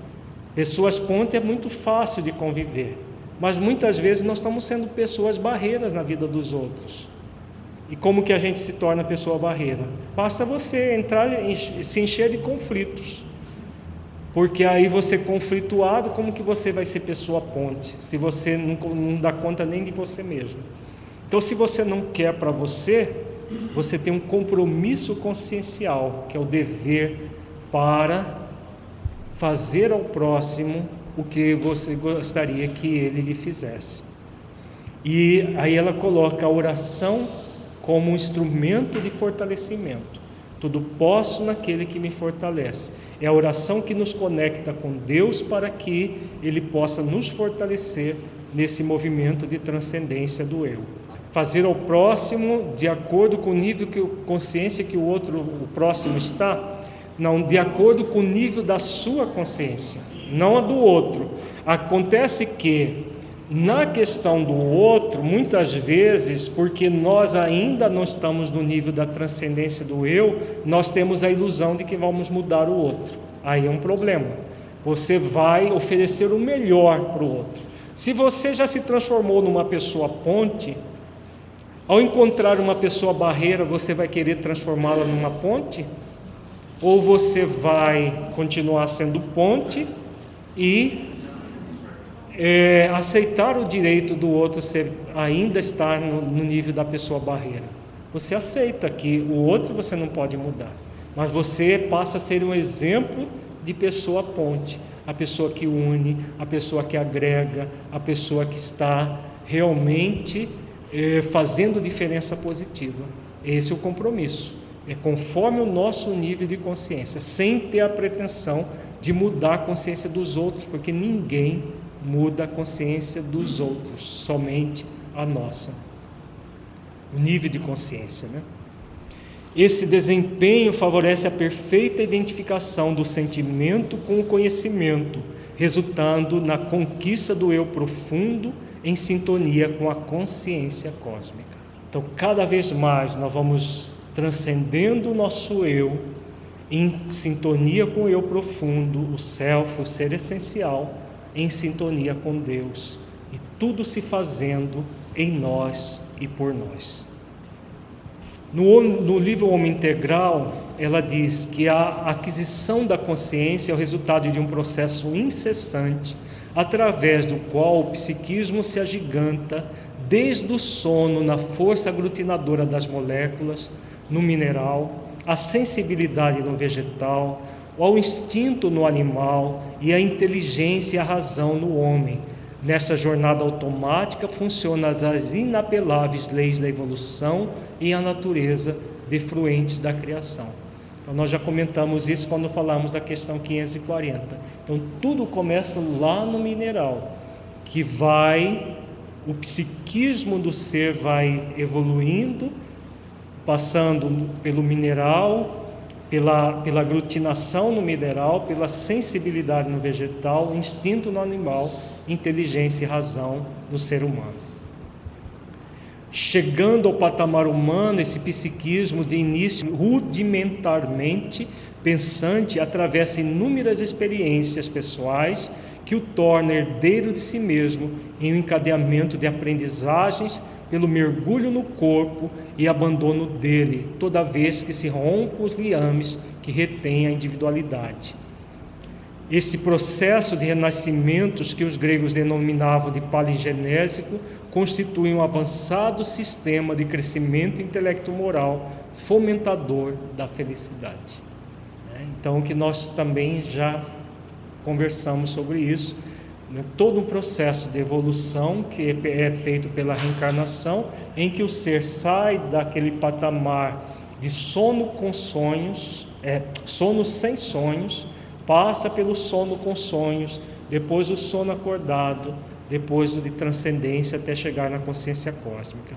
Pessoas ponte é muito fácil de conviver, mas muitas vezes nós estamos sendo pessoas barreiras na vida dos outros. E como que a gente se torna pessoa barreira? Basta você entrar e se encher de conflitos. Porque aí você conflituado, como que você vai ser pessoa ponte, se você não dá conta nem de você mesmo? Então, se você não quer para você, você tem um compromisso consciencial, que é o dever para fazer ao próximo o que você gostaria que ele lhe fizesse. E aí ela coloca a oração como um instrumento de fortalecimento. Tudo posso naquele que me fortalece. É a oração que nos conecta com Deus para que Ele possa nos fortalecer nesse movimento de transcendência do eu. Fazer ao próximo de acordo com o nível de consciência que o próximo está, não, de acordo com o nível da sua consciência, não a do outro. Acontece que na questão do outro, muitas vezes, porque nós ainda não estamos no nível da transcendência do eu, nós temos a ilusão de que vamos mudar o outro. Aí é um problema. Você vai oferecer o melhor para o outro. Se você já se transformou numa pessoa ponte, ao encontrar uma pessoa barreira, você vai querer transformá-la numa ponte? Ou você vai continuar sendo ponte e aceitar o direito do outro ainda estar no nível da pessoa barreira? Você aceita que o outro você não pode mudar, mas você passa a ser um exemplo de pessoa ponte, a pessoa que une, a pessoa que agrega, a pessoa que está realmente fazendo diferença positiva. Esse é o compromisso, é conforme o nosso nível de consciência, sem ter a pretensão de mudar a consciência dos outros, porque ninguém muda a consciência dos outros, somente a nossa, o nível de consciência, né? Esse desempenho favorece a perfeita identificação do sentimento com o conhecimento, resultando na conquista do eu profundo em sintonia com a consciência cósmica. Então, cada vez mais nós vamos transcendendo o nosso eu em sintonia com o eu profundo, o self, o ser essencial, em sintonia com Deus, e tudo se fazendo em nós e por nós. No livro Homem Integral, ela diz que a aquisição da consciência é o resultado de um processo incessante, através do qual o psiquismo se agiganta desde o sono na força aglutinadora das moléculas, no mineral, a sensibilidade no vegetal, ao instinto no animal e a inteligência e a razão no homem. Nesta jornada automática funcionam as inapeláveis leis da evolução e a natureza defluentes da criação. Então, nós já comentamos isso quando falamos da questão 540. Então, tudo começa lá no mineral, que o psiquismo do ser vai evoluindo, passando pelo mineral, pela aglutinação no mineral, pela sensibilidade no vegetal, instinto no animal, inteligência e razão no ser humano. Chegando ao patamar humano, esse psiquismo de início rudimentarmente pensante atravessa inúmeras experiências pessoais que o torna herdeiro de si mesmo em um encadeamento de aprendizagens pelo mergulho no corpo e abandono dele, toda vez que se rompem os liames que retêm a individualidade. Esse processo de renascimentos que os gregos denominavam de palingenésico constitui um avançado sistema de crescimento intelecto-moral fomentador da felicidade. Então, que nós também já conversamos sobre isso, todo um processo de evolução que é feito pela reencarnação, em que o ser sai daquele patamar de sono com sonhos, sono sem sonhos, passa pelo sono com sonhos, depois o sono acordado, depois o de transcendência até chegar na consciência cósmica.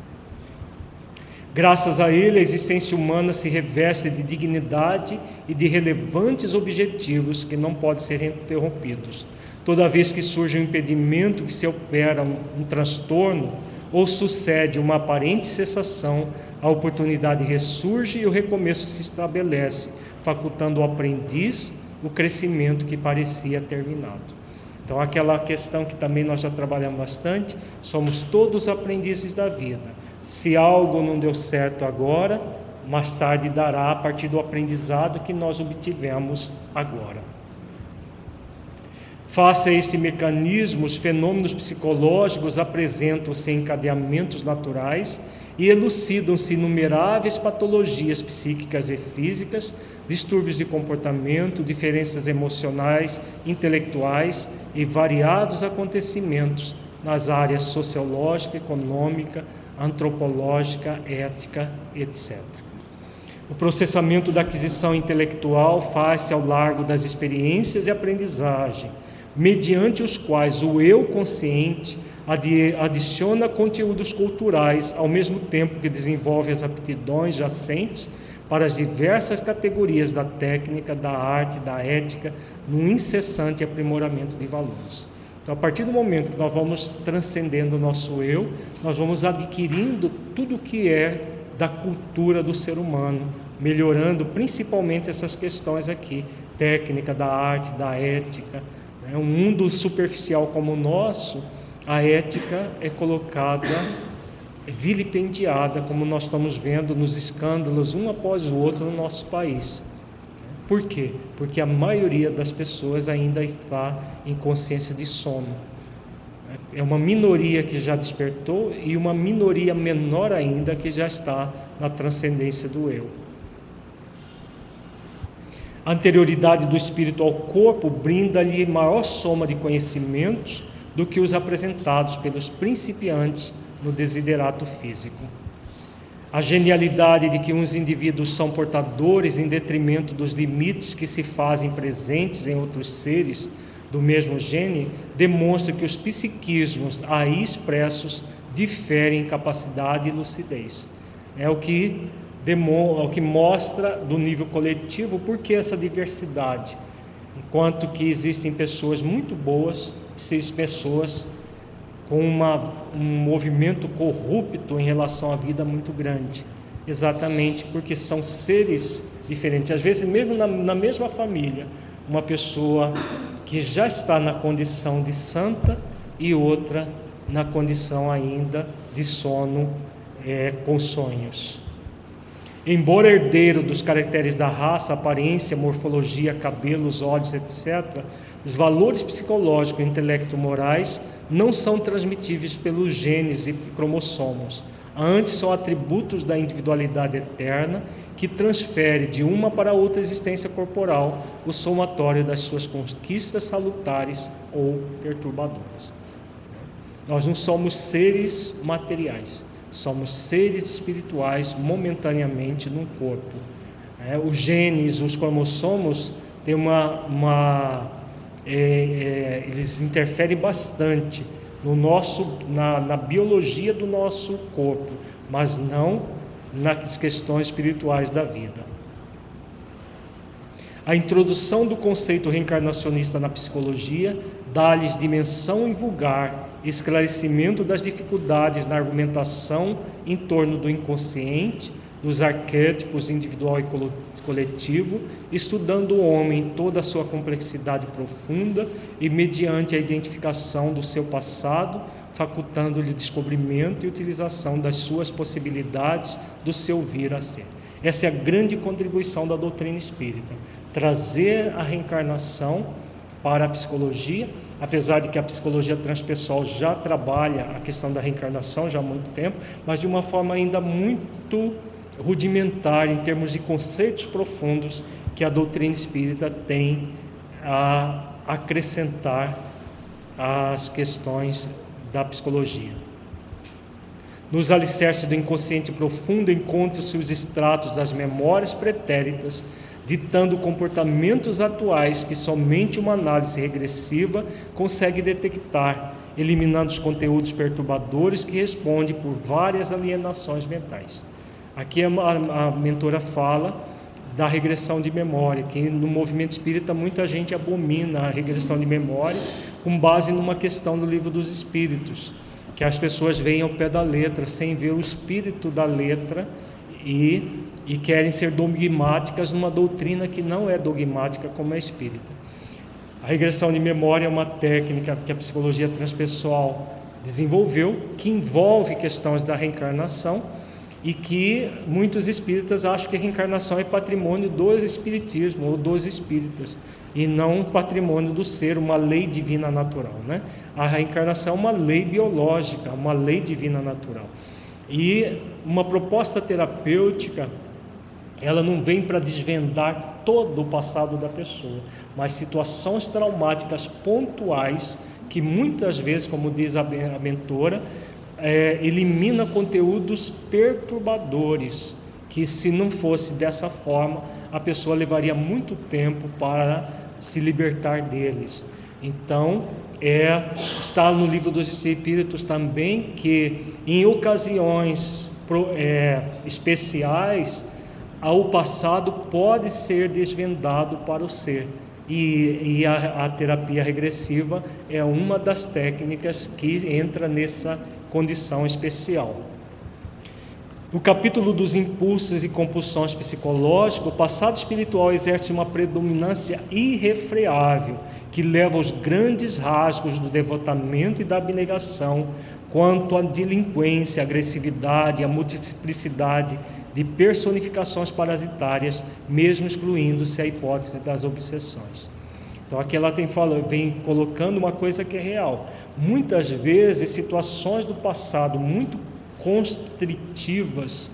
Graças a ele, a existência humana se reveste de dignidade e de relevantes objetivos que não podem ser interrompidos. Toda vez que surge um impedimento, que se opera um transtorno ou sucede uma aparente cessação, a oportunidade ressurge e o recomeço se estabelece, facultando ao aprendiz o crescimento que parecia terminado. Então, aquela questão que também nós já trabalhamos bastante, somos todos aprendizes da vida. Se algo não deu certo agora, mais tarde dará a partir do aprendizado que nós obtivemos agora. Face a este mecanismo, os fenômenos psicológicos apresentam-se em encadeamentos naturais e elucidam-se inumeráveis patologias psíquicas e físicas, distúrbios de comportamento, diferenças emocionais, intelectuais e variados acontecimentos nas áreas sociológica, econômica, antropológica, ética, etc. O processamento da aquisição intelectual faz-se ao largo das experiências e aprendizagem, mediante os quais o eu consciente adiciona conteúdos culturais, ao mesmo tempo que desenvolve as aptidões jacentes para as diversas categorias da técnica, da arte, da ética, num incessante aprimoramento de valores. Então, a partir do momento que nós vamos transcendendo o nosso eu, nós vamos adquirindo tudo o que é da cultura do ser humano, melhorando principalmente essas questões aqui, técnica, da arte, da ética. Um mundo superficial como o nosso, a ética é colocada, vilipendiada, como nós estamos vendo nos escândalos um após o outro no nosso país. Por quê? Porque a maioria das pessoas ainda está em consciência de sono. É uma minoria que já despertou e uma minoria menor ainda que já está na transcendência do eu. A anterioridade do espírito ao corpo brinda-lhe maior soma de conhecimentos do que os apresentados pelos principiantes no desiderato físico. A genialidade de que uns indivíduos são portadores em detrimento dos limites que se fazem presentes em outros seres do mesmo gênero demonstra que os psiquismos aí expressos diferem em capacidade e lucidez. É o que mostra do nível coletivo por que essa diversidade. Enquanto que existem pessoas muito boas, existem pessoas com um movimento corrupto em relação à vida muito grande, exatamente porque são seres diferentes. Às vezes mesmo na mesma família, uma pessoa que já está na condição de santa e outra na condição ainda de sono com sonhos. Embora herdeiro dos caracteres da raça, aparência, morfologia, cabelos, olhos, etc., os valores psicológicos e intelecto-morais não são transmitíveis pelos genes e cromossomos. Antes são atributos da individualidade eterna que transfere de uma para outra existência corporal o somatório das suas conquistas salutares ou perturbadoras. Nós não somos seres materiais, somos seres espirituais momentaneamente num corpo. Os genes, os cromossomos, têm eles interferem bastante na biologia do nosso corpo, mas não nas questões espirituais da vida. A introdução do conceito reencarnacionista na psicologia dá-lhes dimensão vulgar, esclarecimento das dificuldades na argumentação em torno do inconsciente, dos arquétipos individual e coletivo, estudando o homem em toda a sua complexidade profunda e mediante a identificação do seu passado, facultando-lhe o descobrimento e utilização das suas possibilidades, do seu vir a ser. Essa é a grande contribuição da doutrina espírita, trazer a reencarnação para a psicologia, apesar de que a psicologia transpessoal já trabalha a questão da reencarnação já há muito tempo, mas de uma forma ainda muito rudimentar em termos de conceitos profundos que a doutrina espírita tem a acrescentar às questões da psicologia. Nos alicerces do inconsciente profundo encontram-se os extratos das memórias pretéritas, ditando comportamentos atuais que somente uma análise regressiva consegue detectar, eliminando os conteúdos perturbadores que respondem por várias alienações mentais. Aqui a mentora fala da regressão de memória, que no movimento espírita muita gente abomina a regressão de memória com base numa questão do Livro dos Espíritos, que as pessoas veem ao pé da letra, sem ver o espírito da letra e querem ser dogmáticas numa doutrina que não é dogmática como é espírita. A regressão de memória é uma técnica que a psicologia transpessoal desenvolveu, que envolve questões da reencarnação, e que muitos espíritas acham que a reencarnação é patrimônio do espiritismo ou dos espíritas, e não patrimônio do ser, uma lei divina natural, né? A reencarnação é uma lei biológica, uma lei divina natural. E uma proposta terapêutica, ela não vem para desvendar todo o passado da pessoa, mas situações traumáticas pontuais que muitas vezes, como diz a mentora, elimina conteúdos perturbadores, que se não fosse dessa forma, a pessoa levaria muito tempo para se libertar deles. Então, está no Livro dos Espíritos também que em ocasiões especiais, o passado pode ser desvendado para o ser. E a terapia regressiva é uma das técnicas que entra nessa condição especial. No capítulo dos impulsos e compulsões psicológicas, o passado espiritual exerce uma predominância irrefreável que leva aos grandes rasgos do devotamento e da abnegação, quanto à delinquência, a agressividade, a multiplicidade de personificações parasitárias, mesmo excluindo-se a hipótese das obsessões. Então aqui ela vem colocando uma coisa que é real. Muitas vezes situações do passado muito constritivas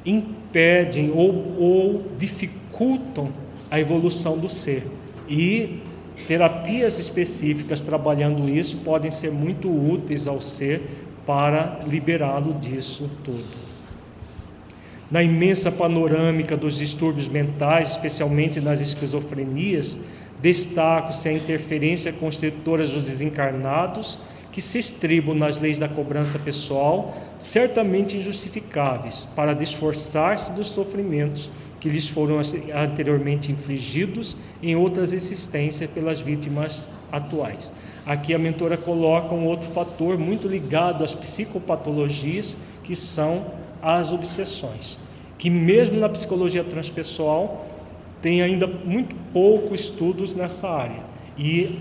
impedem ou dificultam a evolução do ser. E terapias específicas trabalhando isso podem ser muito úteis ao ser para liberá-lo disso tudo. Na imensa panorâmica dos distúrbios mentais, especialmente nas esquizofrenias, destaca-se a interferência constritora dos desencarnados, que se estribam nas leis da cobrança pessoal, certamente injustificáveis, para desforçar-se dos sofrimentos que lhes foram anteriormente infligidos em outras existências pelas vítimas atuais. Aqui a mentora coloca um outro fator muito ligado às psicopatologias, que são as obsessões, que mesmo na psicologia transpessoal tem ainda muito pouco estudos nessa área, e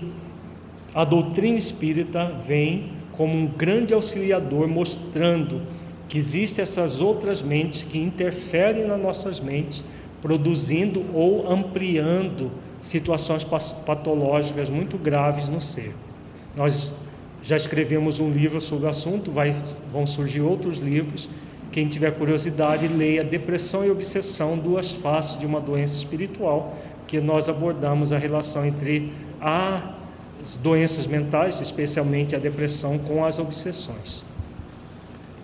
a doutrina espírita vem como um grande auxiliador, mostrando que existem essas outras mentes que interferem nas nossas mentes, produzindo ou ampliando situações patológicas muito graves no ser. Nós já escrevemos um livro sobre o assunto, vão surgir outros livros Quem tiver curiosidade, leia Depressão e Obsessão, duas faces de uma doença espiritual, que nós abordamos a relação entre as doenças mentais, especialmente a depressão, com as obsessões.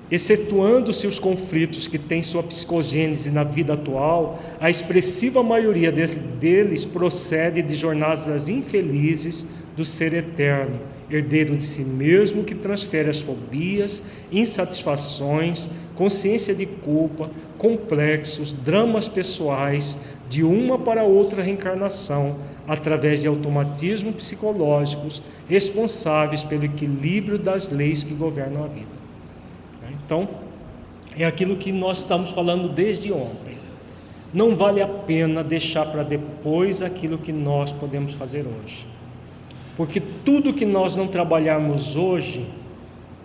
Excetuando-se os conflitos que têm sua psicogênese na vida atual, a expressiva maioria deles procede de jornadas infelizes do ser eterno, herdeiro de si mesmo, que transfere as fobias, insatisfações, consciência de culpa, complexos, dramas pessoais, de uma para outra reencarnação, através de automatismos psicológicos responsáveis pelo equilíbrio das leis que governam a vida. Então, é aquilo que nós estamos falando desde ontem. Não vale a pena deixar para depois aquilo que nós podemos fazer hoje. Porque tudo que nós não trabalharmos hoje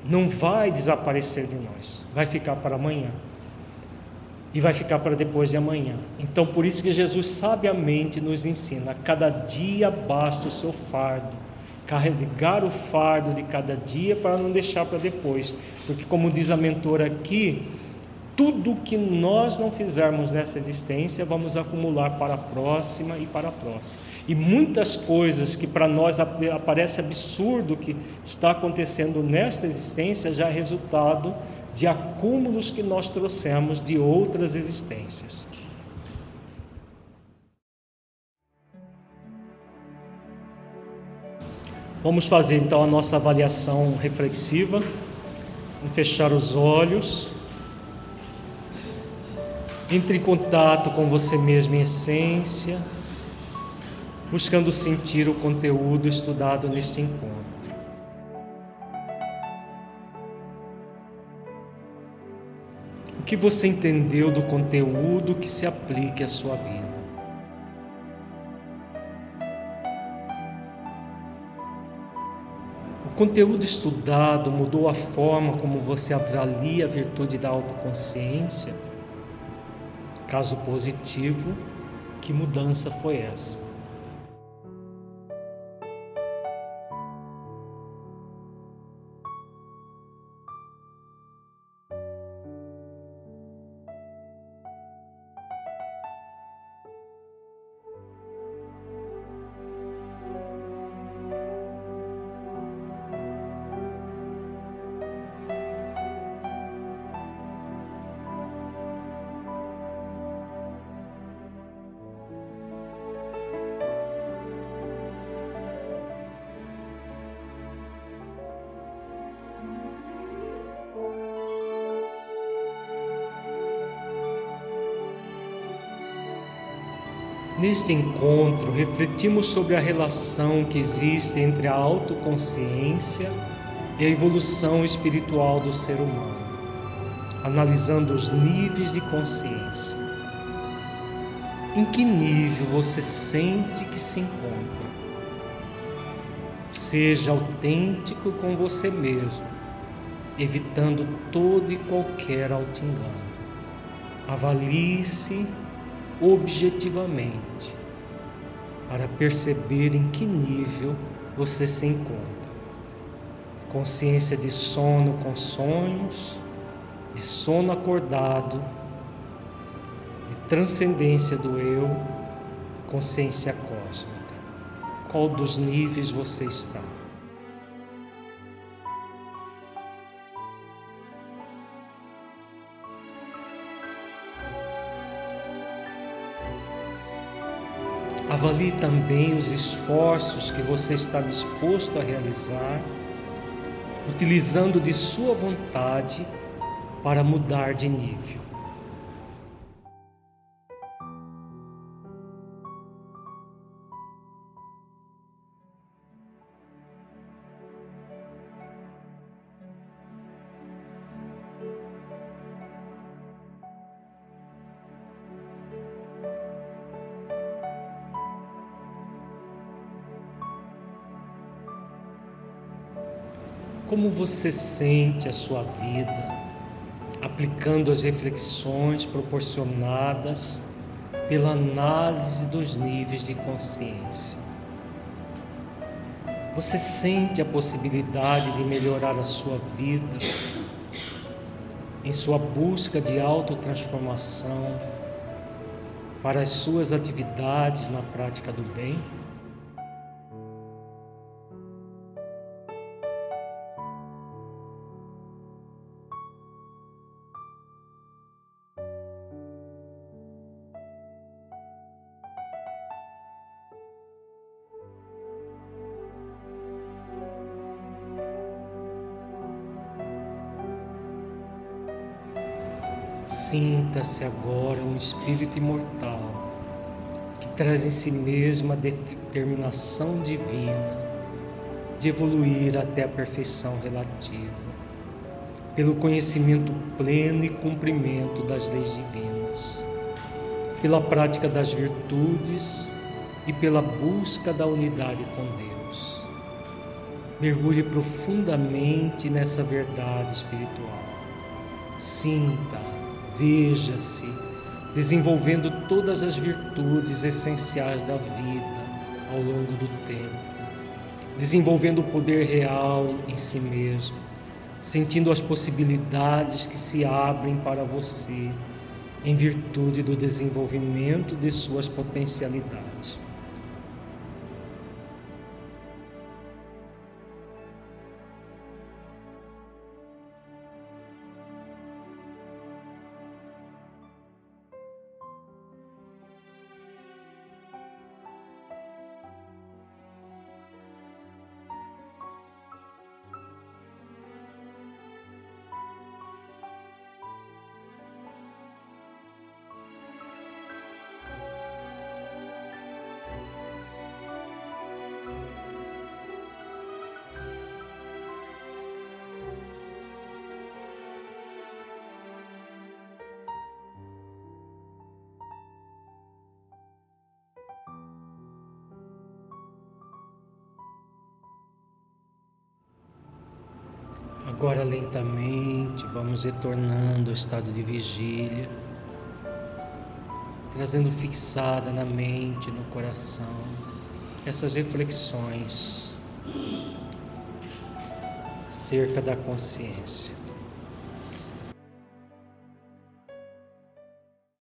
não vai desaparecer de nós. Vai ficar para amanhã. E vai ficar para depois de amanhã. Então, por isso que Jesus sabiamente nos ensina: cada dia basta o seu fardo. Carregar o fardo de cada dia para não deixar para depois, porque, como diz a mentora aqui, tudo que nós não fizermos nessa existência vamos acumular para a próxima e para a próxima. E muitas coisas que para nós aparece absurdo que está acontecendo nesta existência já é resultado de acúmulos que nós trouxemos de outras existências. Vamos fazer então a nossa avaliação reflexiva. Vamos fechar os olhos. Entre em contato com você mesmo em essência, buscando sentir o conteúdo estudado neste encontro. O que você entendeu do conteúdo que se aplique à sua vida? O conteúdo estudado mudou a forma como você avalia a virtude da autoconsciência? Caso positivo, que mudança foi essa? Neste encontro, refletimos sobre a relação que existe entre a autoconsciência e a evolução espiritual do ser humano, analisando os níveis de consciência. Em que nível você sente que se encontra? Seja autêntico com você mesmo, evitando todo e qualquer auto-engano. Avalie-se objetivamente, para perceber em que nível você se encontra. Consciência de sono com sonhos, de sono acordado, de transcendência do eu, consciência cósmica. Qual dos níveis você está? Avalie também os esforços que você está disposto a realizar, utilizando de sua vontade para mudar de nível. Como você sente a sua vida, aplicando as reflexões proporcionadas pela análise dos níveis de consciência? Você sente a possibilidade de melhorar a sua vida? em sua busca de autotransformação para as suas atividades na prática do bem? Sinta-se agora um espírito imortal que traz em si mesmo a determinação divina de evoluir até a perfeição relativa, pelo conhecimento pleno e cumprimento das leis divinas, pela prática das virtudes e pela busca da unidade com Deus. Mergulhe profundamente nessa verdade espiritual. Sinta, veja-se desenvolvendo todas as virtudes essenciais da vida ao longo do tempo, desenvolvendo o poder real em si mesmo, sentindo as possibilidades que se abrem para você em virtude do desenvolvimento de suas potencialidades. Agora lentamente vamos retornando ao estado de vigília, trazendo fixada na mente, no coração, essas reflexões acerca da consciência.